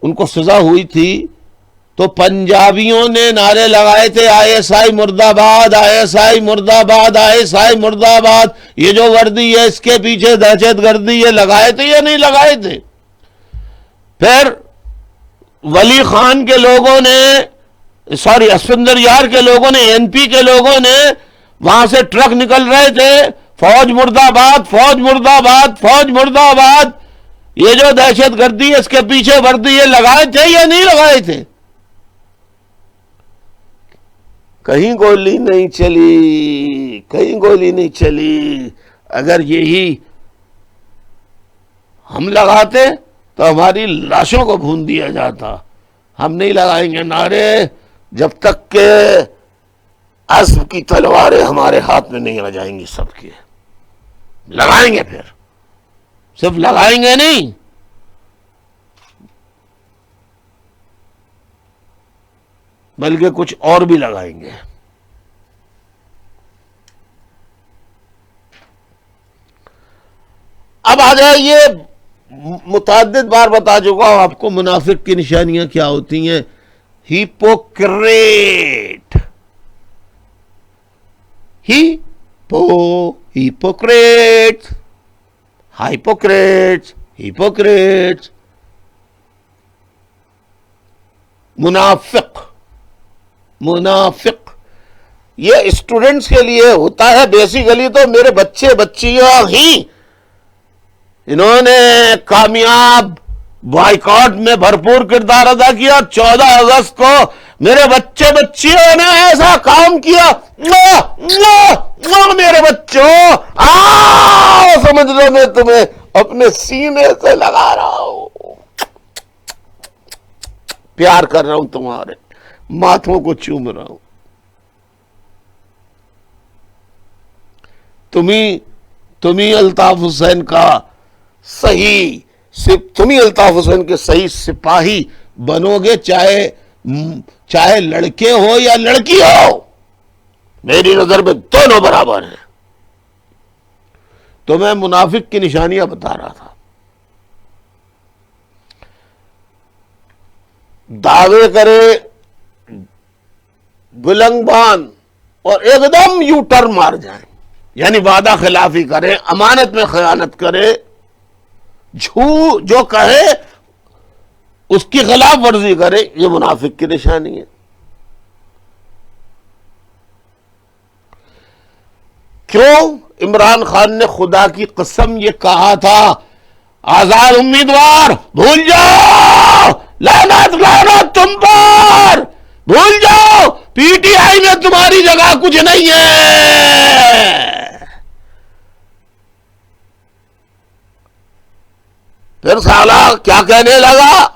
S2: ان کو سزا ہوئی تھی، تو پنجابیوں نے نعرے لگائے تھے آئی ایس آئی مرد آباد، آئی ایس آئی مرد آباد، آئی ایس آئی مرد آباد. یہ جو وردی ہے اس کے پیچھے دہشت گردی ہے. لگائے تھے یا نہیں لگائے تھے؟ پھر ولی خان کے لوگوں نے، اسفندر یار کے لوگوں نے، این پی کے لوگوں نے، وہاں سے ٹرک نکل رہے تھے، فوج مرد آباد، فوج مرد آباد، فوج مرد آباد. یہ جو دہشت گردی ہے اس کے پیچھے وردی ہے. لگائے تھے یا نہیں لگائے تھے؟ کہیں گولی نہیں چلی، کہیں گولی نہیں چلی. اگر یہی ہم لگاتے تو ہماری لاشوں کو بھون دیا جاتا. ہم نہیں لگائیں گے نعرے جب تک کہ عزم کی تلواریں ہمارے ہاتھ میں نہیں آ جائیں گی. سب کی لگائیں گے، پھر صرف لگائیں گے نہیں، بلکہ کچھ اور بھی لگائیں گے. اب آ جائیے، متعدد بار بتا چکا ہوں آپ کو منافق کی نشانیاں کیا ہوتی ہیں. ہیپوکریٹ، ہیپوکریٹ، ہائپوکریٹ، ہیپوکریٹ، منافق. منافق یہ اسٹوڈنٹس کے لیے ہوتا ہے. بیسیکلی تو میرے بچے بچیاں ہی انہوں نے کامیاب بائیکاٹ میں بھرپور کردار ادا کیا. 14 اگست کو میرے بچے بچیوں نے ایسا کام کیا. میرے بچوں آؤ سمجھ لو میں تمہیں اپنے سینے سے لگا رہا ہوں، پیار کر رہا ہوں، تمہارے ماتھوں کو چوم رہا ہوں. تمہیں الطاف حسین کا صحیح، تمہیں الطاف حسین کے صحیح سپاہی بنو گے، چاہے لڑکے ہو یا لڑکی ہو. میری نظر میں دونوں برابر ہیں. تو میں منافق کی نشانیاں بتا رہا تھا. دعوے کرے بلنگ بان اور ایک دم یو ٹرن مار جائیں، یعنی وعدہ خلافی کرے، امانت میں خیانت کرے، جو کہے اس کی خلاف ورزی کرے، یہ منافق کی نشانی ہے۔ کیوں؟ عمران خان نے خدا کی قسم یہ کہا تھا، آزاد امیدوار بھول جاؤ، لعنت لعنت تم پر، بھول جاؤ، پی ٹی آئی میں تمہاری جگہ کچھ نہیں ہے۔ پھر سالہ کیا کہنے لگا؟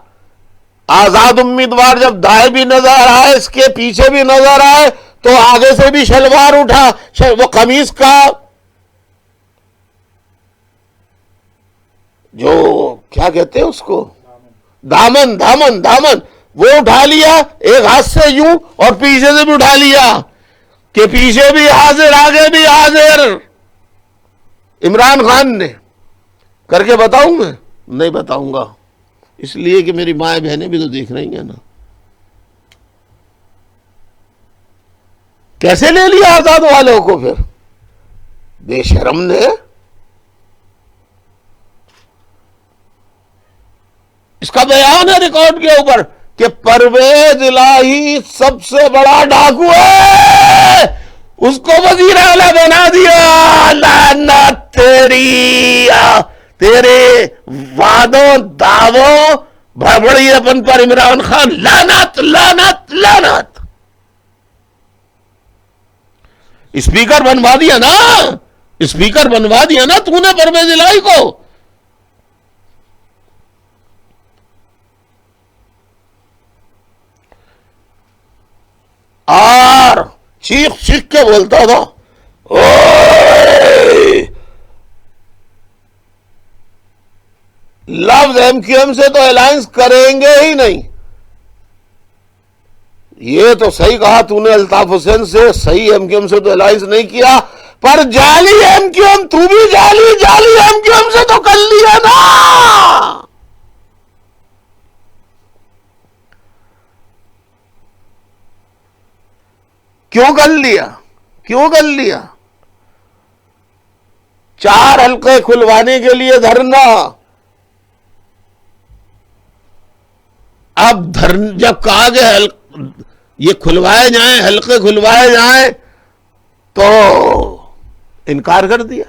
S2: آزاد امیدوار جب دائیں بھی نظر آئے، اس کے پیچھے بھی نظر آئے، تو آگے سے بھی شلوار اٹھا، وہ قمیص کا جو کیا کہتے ہیں اس کو، دامن وہ اٹھا لیا، ایک ہاتھ سے یوں اور پیچھے سے بھی اٹھا لیا کہ پیچھے بھی حاضر آگے بھی حاضر۔ عمران خان نے کر کے بتاؤں میں؟ نہیں بتاؤں گا، اس لیے کہ میری مائیں بہنیں بھی تو دیکھ رہی ہیں نا۔ کیسے لے لیا آزاد والوں کو؟ پھر بے شرم نے اس کا بیان ہے ریکارڈ کے اوپر کہ پرویز الہی سب سے بڑا ڈاکو ہے، اس کو وزیر اعلیٰ بنا دیا۔ لعنت تیرے وعدوں دعووں بڑی اپن پر عمران خان، لعنت لعنت لعنت۔ اسپیکر بنوا دیا نا، اسپیکر بنوا دیا نا تو نے پرویز الہی کو۔ اور چیخ کے بولتا تھا، لفظ ایم کیو ایم سے تو الائنس کریں گے ہی نہیں۔ یہ تو صحیح کہا تو نے، الطاف حسین سے صحیح ایم کیو ایم سے تو الائنس نہیں کیا، پر جعلی ایم کیو ایم، تو بھی جعلی ایم کیو ایم سے تو کر لیا نا۔ کیوں کر لیا؟ 4 حلقے کھلوانے کے لیے دھرنا، اب جب کہا کہ یہ کھلوائے جائیں، حلقے کھلوائے جائیں، تو انکار کر دیا۔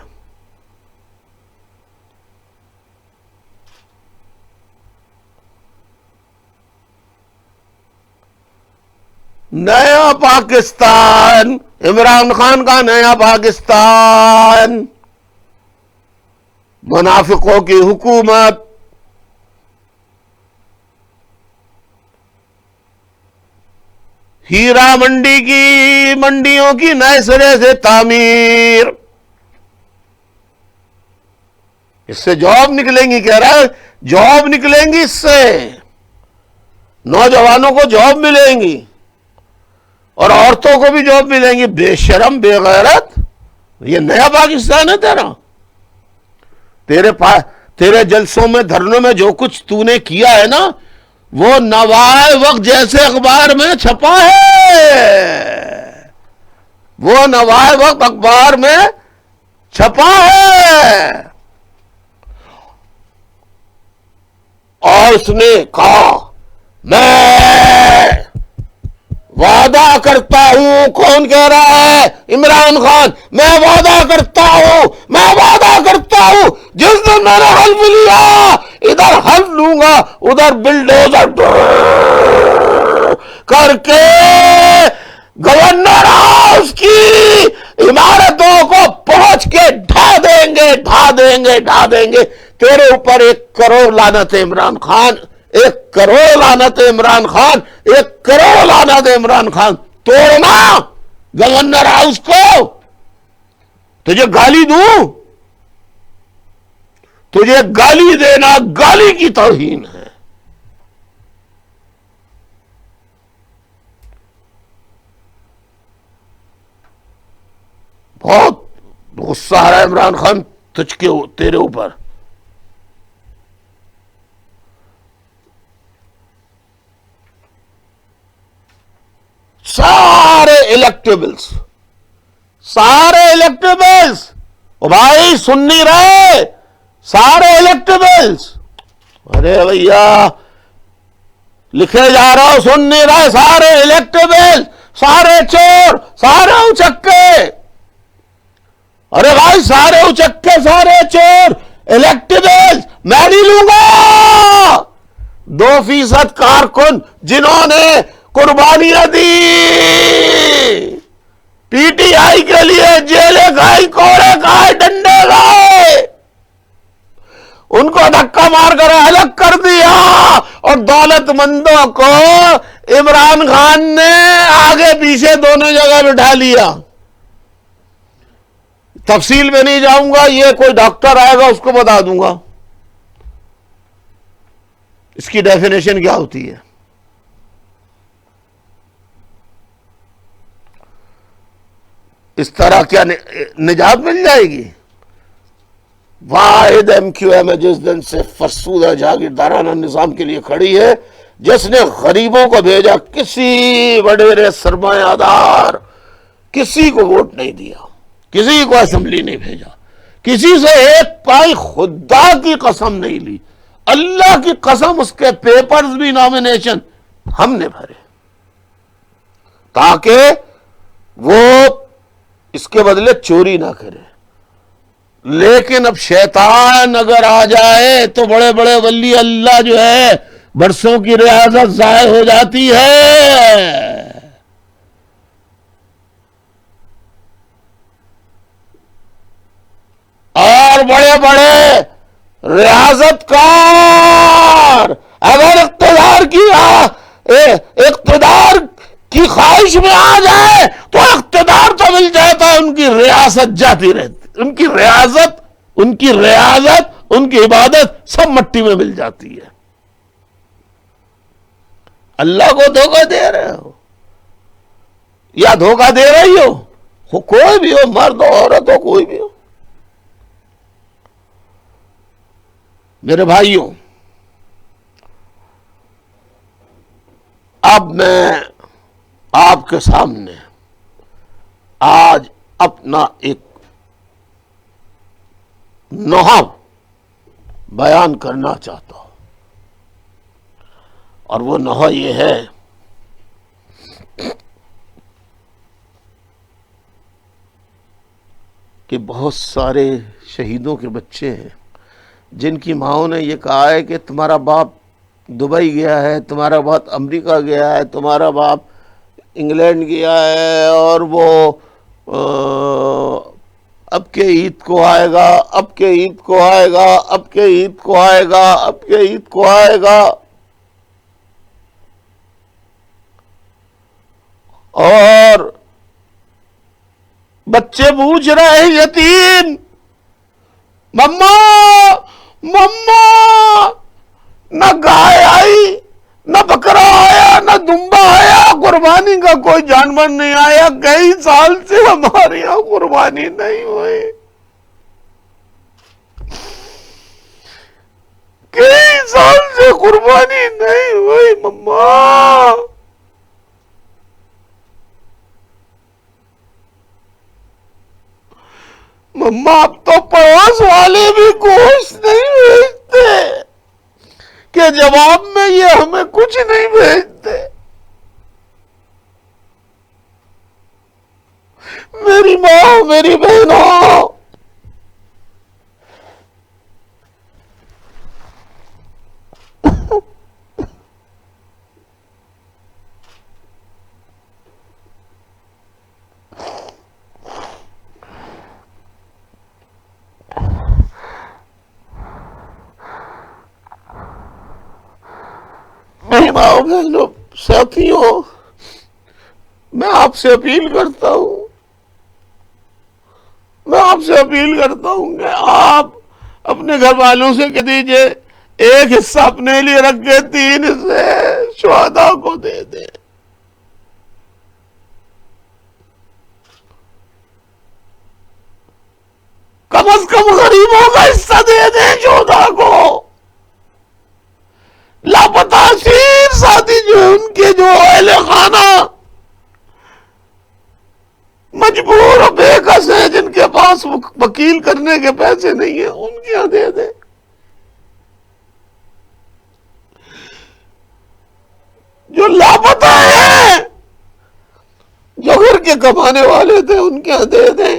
S2: نیا پاکستان، عمران خان کا نیا پاکستان، منافقوں کی حکومت، ہیرا منڈی کی منڈیوں کی نئے سرے سے تعمیر، اس سے جاب نکلیں گی، کہہ رہا ہے جاب نکلیں گی، اس سے نوجوانوں کو جاب ملیں گی اور عورتوں کو بھی جاب ملیں گی۔ بے شرم، بے غیرت، یہ نیا پاکستان ہے تیرا؟ تیرے جلسوں میں، دھرنوں میں جو کچھ تو نے کیا ہے نا، وہ نوائے وقت جیسے اخبار میں چھپا ہے، وہ نوائے وقت اخبار میں چھپا ہے۔ اور اس نے کہا میں وعدہ کرتا ہوں، کون کہہ رہا ہے؟ عمران خان، میں وعدہ کرتا ہوں جس دن میں نے حلف لیا، ادھر حلف لوں گا ادھر بلڈوزر کر کے گورنر ہاؤس کی عمارتوں کو پہنچ کے ڈھا دیں گے۔ تیرے اوپر 1 کروڑ لعنت ہے عمران خان، 1 کروڑ لعنت ہے عمران خان، 1 کروڑ لعنت ہے عمران خان۔ توڑنا گورنر ہاؤس کو، تجھے گالی دوں، تجھے گالی دینا گالی کی توہین ہے۔ بہت غصہ آ رہا ہے عمران خان تیرے اوپر۔ الیکٹیبلس، سارے الیکٹیبلس، او بھائی سن نہیں رہے، سارے الیکٹیبلس، ارے بھیا لکھے جا رہا ہوں، سن نہیں رہے، سارے الیکٹیبلس، سارے چور، سارے اچکے، ارے بھائی سارے اچکے، سارے چور، الیکٹیبلس میں نہیں لوں گا۔ 2% کارکن جنہوں نے قربانیاں دی، پی ٹی آئی کے لیے جیلیں کھائی، کوڑے کھائے، ڈنڈے کھائے، ان کو دھکا مار کر الگ کر دیا، اور دولت مندوں کو عمران خان نے آگے پیچھے دونوں جگہ بٹھا لیا۔ تفصیل میں نہیں جاؤں گا، یہ کوئی ڈاکٹر آئے گا اس کو بتا دوں گا اس کی ڈیفینیشن کیا ہوتی ہے۔ اس طرح کیا نجات مل جائے گی؟ واحد ایم کیو ایم ہے جس دن سے فرسودہ جاگیردارانہ نظام کے لیے کھڑی ہے، جس نے غریبوں کو بھیجا، کسی وڈیرے سرمایہ دار کسی کو ووٹ نہیں دیا، کسی کو اسمبلی نہیں بھیجا، کسی سے ایک پائی خدا کی قسم نہیں لی، اللہ کی قسم اس کے پیپرز بھی نامینیشن ہم نے بھرے تاکہ وہ اس کے بدلے چوری نہ کرے۔ لیکن اب شیطان اگر آ جائے تو بڑے بڑے ولی اللہ جو ہے برسوں کی ریاضت ضائع ہو جاتی ہے۔ اور بڑے بڑے ریاضت کار اگر اقتدار کی خواہش میں آ جائے تو اقتدار تو مل جاتا ہے، ان کی ریاست جاتی رہتی، ان کی ریاضت، ان کی عبادت سب مٹی میں مل جاتی ہے۔ اللہ کو دھوکہ دے رہے ہو یا دھوکہ دے رہی ہو، کوئی بھی ہو، مرد ہو عورت ہو، کوئی بھی ہو۔ میرے بھائیوں، اب میں آپ کے سامنے آج اپنا ایک نوحہ بیان کرنا چاہتا ہوں، اور وہ نوحہ یہ ہے کہ بہت سارے شہیدوں کے بچے ہیں جن کی ماؤں نے یہ کہا ہے کہ تمہارا باپ دبئی گیا ہے، تمہارا باپ امریکہ گیا ہے، تمہارا باپ انگلینڈ گیا ہے، اور وہ اب کے عید کو آئے گا، اب کے عید کو آئے گا، اب کے عید کو آئے گا، اب کے عید کو آئے گا، اور بچے پوچھ رہے ہیں یتیم، مما مما، نہ گائے آئی، نہ بکرا آیا، نہ دمبا آیا، قربانی کا کوئی جانور نہیں آیا، کئی سال سے ہمارے یہاں قربانی نہیں ہوئی، کئی سال سے قربانی نہیں ہوئی مما۔ مما اب تو پڑوس والے بھی گوشت نہیں بھیجتے، کہ جواب میں یہ ہمیں کچھ نہیں بھیجتے۔ میری ماں، میری بہنوں، میری ماں بہنوں، ساتھیوں، میں آپ سے اپیل کرتا ہوں، کہ آپ اپنے گھر والوں سے کہہ دیجئے ایک حصہ اپنے لیے رکھ کے 3 حصے شہداء کو دے دیں۔ کم از کم غریبوں کا حصہ دے دیں شہداء کو۔ لاپتہ اسیر ساتھی جو ہیں، ان کے جو اہل خانہ پاس وکیل کرنے کے پیسے نہیں ہیں، ان کے یہاں دے دیں۔ جو لاپتہ ہیں، جو گھر کے کمانے والے تھے، ان کے یہاں دے دیں۔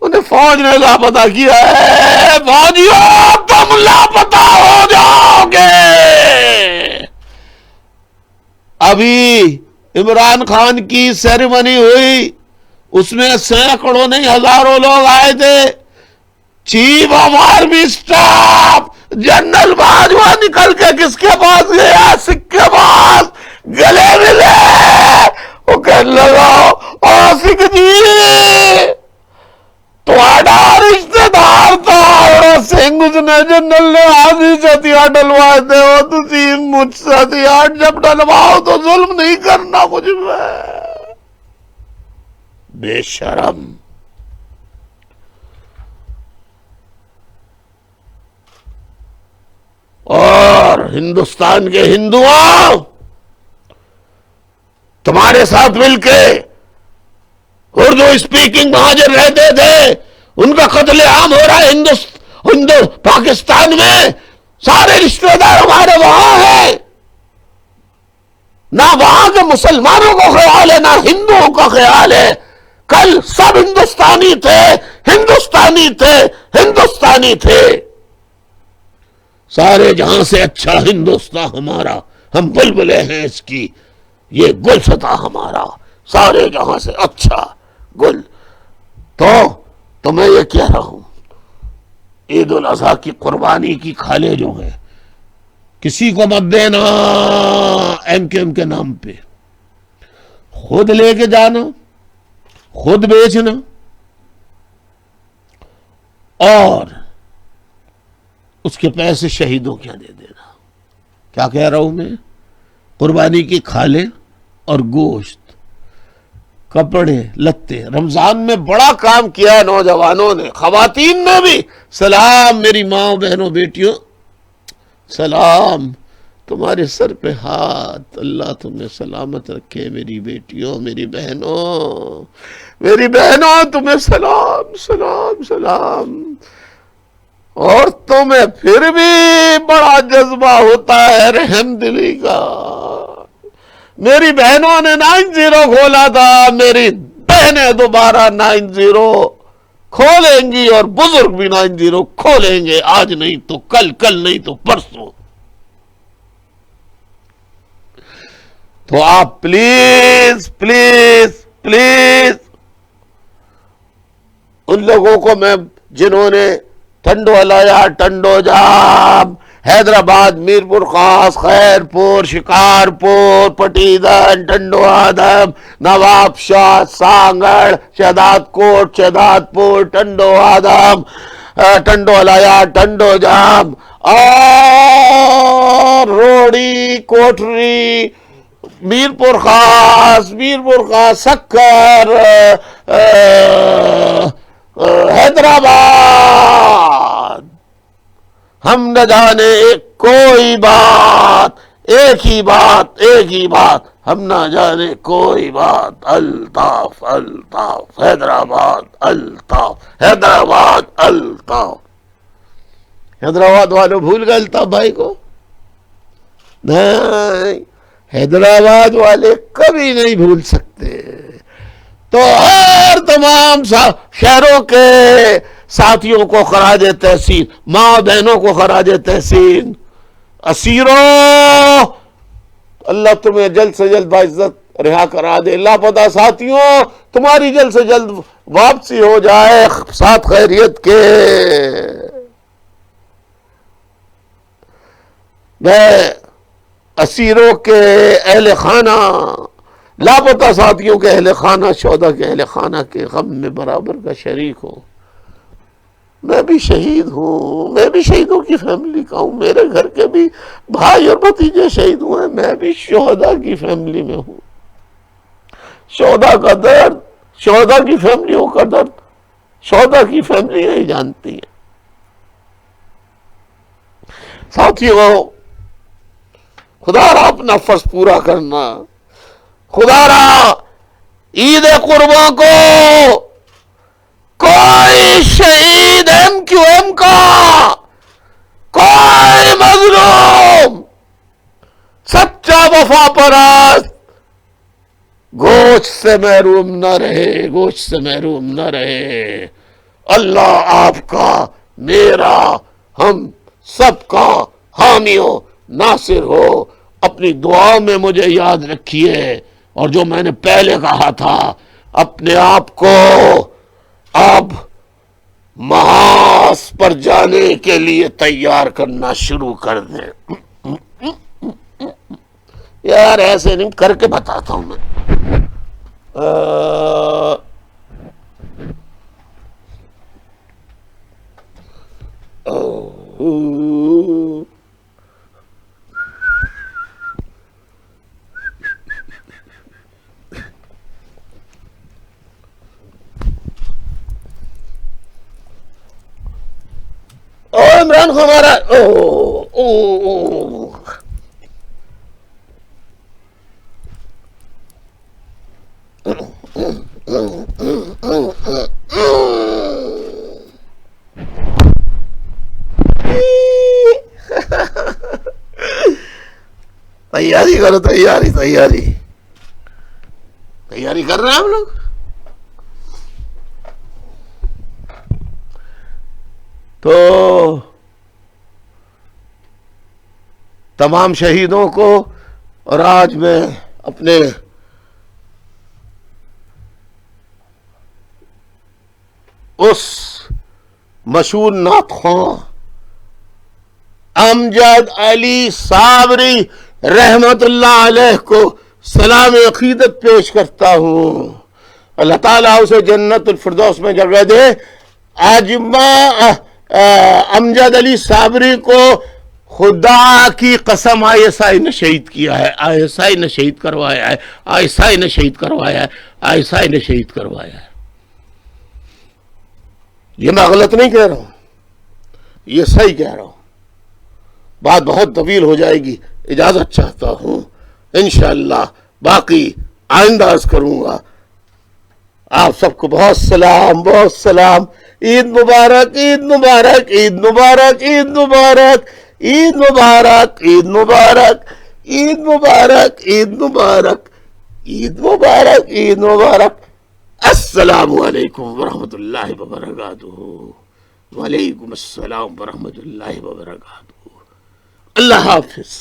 S2: انہیں فوج نے لاپتہ کیا ہے، فوجیوں تم لاپتہ ہو جاؤ گے۔ ابھی عمران خان کی سیریمنی ہوئی، اس میں سینکڑوں نہیں ہزاروں لوگ آئے تھے۔ Chief of army staff general Bajwa نکل کے کس کے پاس گیا؟ سکھ کے پاس، گلے ملے۔ وہ کہنے لگا سکھ جی تھوڑا رشتے دار تھا سنگھ، اس نے جنرل نے حاضری سے ہتھیار ڈلوائے تھے، وہ تسی مجھ سے ہتھیار جب ڈلواؤ تو ظلم نہیں کرنا مجھ میں۔ بے شرم۔ اور ہندوستان کے ہندوؤں تمہارے ساتھ مل کے اردو اسپیکنگ مہاجر رہتے تھے، ان کا قتل عام ہو رہا ہے پاکستان میں۔ سارے رشتہ دار ہمارے وہاں ہیں، نہ وہاں کے مسلمانوں کو خیال ہے، نہ ہندوؤں کا خیال ہے۔ کل سب ہندوستانی تھے، ہندوستانی تھے، ہندوستانی تھے۔ سارے جہاں سے اچھا ہندوستان ہمارا، ہم بلبلے ہیں اس کی، یہ گلستاں ہمارا، سارے جہاں سے اچھا گل۔ تو میں یہ کہہ رہا ہوں، عید الاضحیٰ کی قربانی کی کھالے جو ہیں، کسی کو مت دینا ایم کے ایم کے نام پہ، خود لے کے جانا، خود بیچنا، اور اس کے پیسے شہیدوں کے دے دینا۔ کیا کہہ رہا ہوں میں؟ قربانی کی کھالے اور گوشت، کپڑے لتے۔ رمضان میں بڑا کام کیا ہے نوجوانوں نے، خواتین نے بھی۔ سلام میری ماں بہنوں بیٹیوں، سلام، تمہارے سر پہ ہاتھ، اللہ تمہیں سلامت رکھے میری بیٹیوں، میری بہنوں، میری بہنوں، تمہیں سلام سلام سلام۔ اور تمہیں پھر بھی بڑا جذبہ ہوتا ہے رحم دلی کا۔ میری بہنوں نے 90 کھولا تھا، میری بہنیں دوبارہ 90 کھولیں گی، اور بزرگ بھی 90 کھولیں گے، آج نہیں تو کل، کل نہیں تو پرسوں۔ تو آپ پلیز پلیز پلیز ان لوگوں کو میں، جنہوں نے ٹنڈو الایا، ٹنڈو جام، حیدرآباد، میرپور خاص، خیرپور، شکارپور، پٹیدن، ٹنڈو آدم، نواب شاہ، سانگڑ، شہداد کوٹ، شہداد پور، ٹنڈو آدم، ٹنڈو الایا، ٹنڈو جام، اور روڑی، کوٹری، میرپور خاص، سکر، حیدرآباد، ہم نہ جانے کوئی بات، ایک ہی بات، ہم نہ جانے کوئی بات، الطاف الطاف، حیدرآباد الطاف، حیدرآباد الطاف۔ حیدرآباد والوں بھول گئے الطاف بھائی کو؟ نہیں، حیدرآباد والے کبھی نہیں بھول سکتے۔ تو ہر تمام شہروں کے ساتھیوں کو خراج تحسین، ماں بہنوں کو خراج تحسین، اسیروں، اللہ تمہیں جلد سے جلد باعزت رہا کرا دے۔ لاپتہ ساتھیوں، تمہاری جلد سے جلد واپسی ہو جائے ساتھ خیریت کے۔ میں اسیروں کے اہل خانہ، لاپتہ ساتھیوں کے اہل خانہ، شہداء کے اہل خانہ کے غم میں برابر کا شریک ہوں۔ میں بھی شہید ہوں، میں بھی شہیدوں کی فیملی کا ہوں، میرے گھر کے بھی بھائی اور بھتیجے شہید ہوئے ہیں، میں بھی شہداء کی فیملی میں ہوں۔ شہداء کا درد، شہداء کی فیملیوں کا درد، شہداء کی فیملی نہیں جانتی ہیں۔ ساتھیوں، خدا را اپنا فرض پورا کرنا، خدا را عید قرباں کو کوئی شہید ایم کیو ایم کا، کوئی مظلوم سچا وفا پرست گوشت سے محروم نہ رہے، گوشت سے محروم نہ رہے۔ اللہ آپ کا، میرا، ہم سب کا حامی ہو، ناصر ہو۔ اپنی دعاؤں میں مجھے یاد رکھیے، اور جو میں نے پہلے کہا تھا، اپنے آپ کو اب محاذ پر جانے کے لیے تیار کرنا شروع کر دیں۔ یار ایسے نہیں، کر کے بتاتا ہوں میں۔ عمران کو ہمارا تیاری کرو، تیاری کر رہے ہیں ہم لوگ۔ تو تمام شہیدوں کو، اور آج میں اپنے اس مشہور نعت خواں امجد علی صابری رحمت اللہ علیہ کو سلام عقیدت پیش کرتا ہوں۔ اللہ تعالیٰ اسے جنت الفردوس میں جگہ دے۔ آج امجد علی صابری کو خدا کی قسم ISI نے شہید کیا ہے، ISI نے شہید کروایا ہے، ISI نے شہید کروایا ہے، ISI نے شہید کروایا ہے۔ یہ میں غلط نہیں کہہ رہا ہوں، یہ صحیح کہہ رہا ہوں۔ بات بہت طویل ہو جائے گی، اجازت چاہتا ہوں، انشاءاللہ باقی آئندہ عرض کروں گا۔ آپ سب کو بہت سلام، بہت سلام۔ عید مبارک، عید مبارک، عید مبارک، عید مبارک، عید مبارک، عید مبارک، عید مبارک، عید مبارک، عید مبارک، عید مبارک۔ السلام علیکم ورحمۃ اللہ وبرکاتہ۔ وعلیکم السلام ورحمۃ اللہ وبرکاتہ۔ اللہ حافظ۔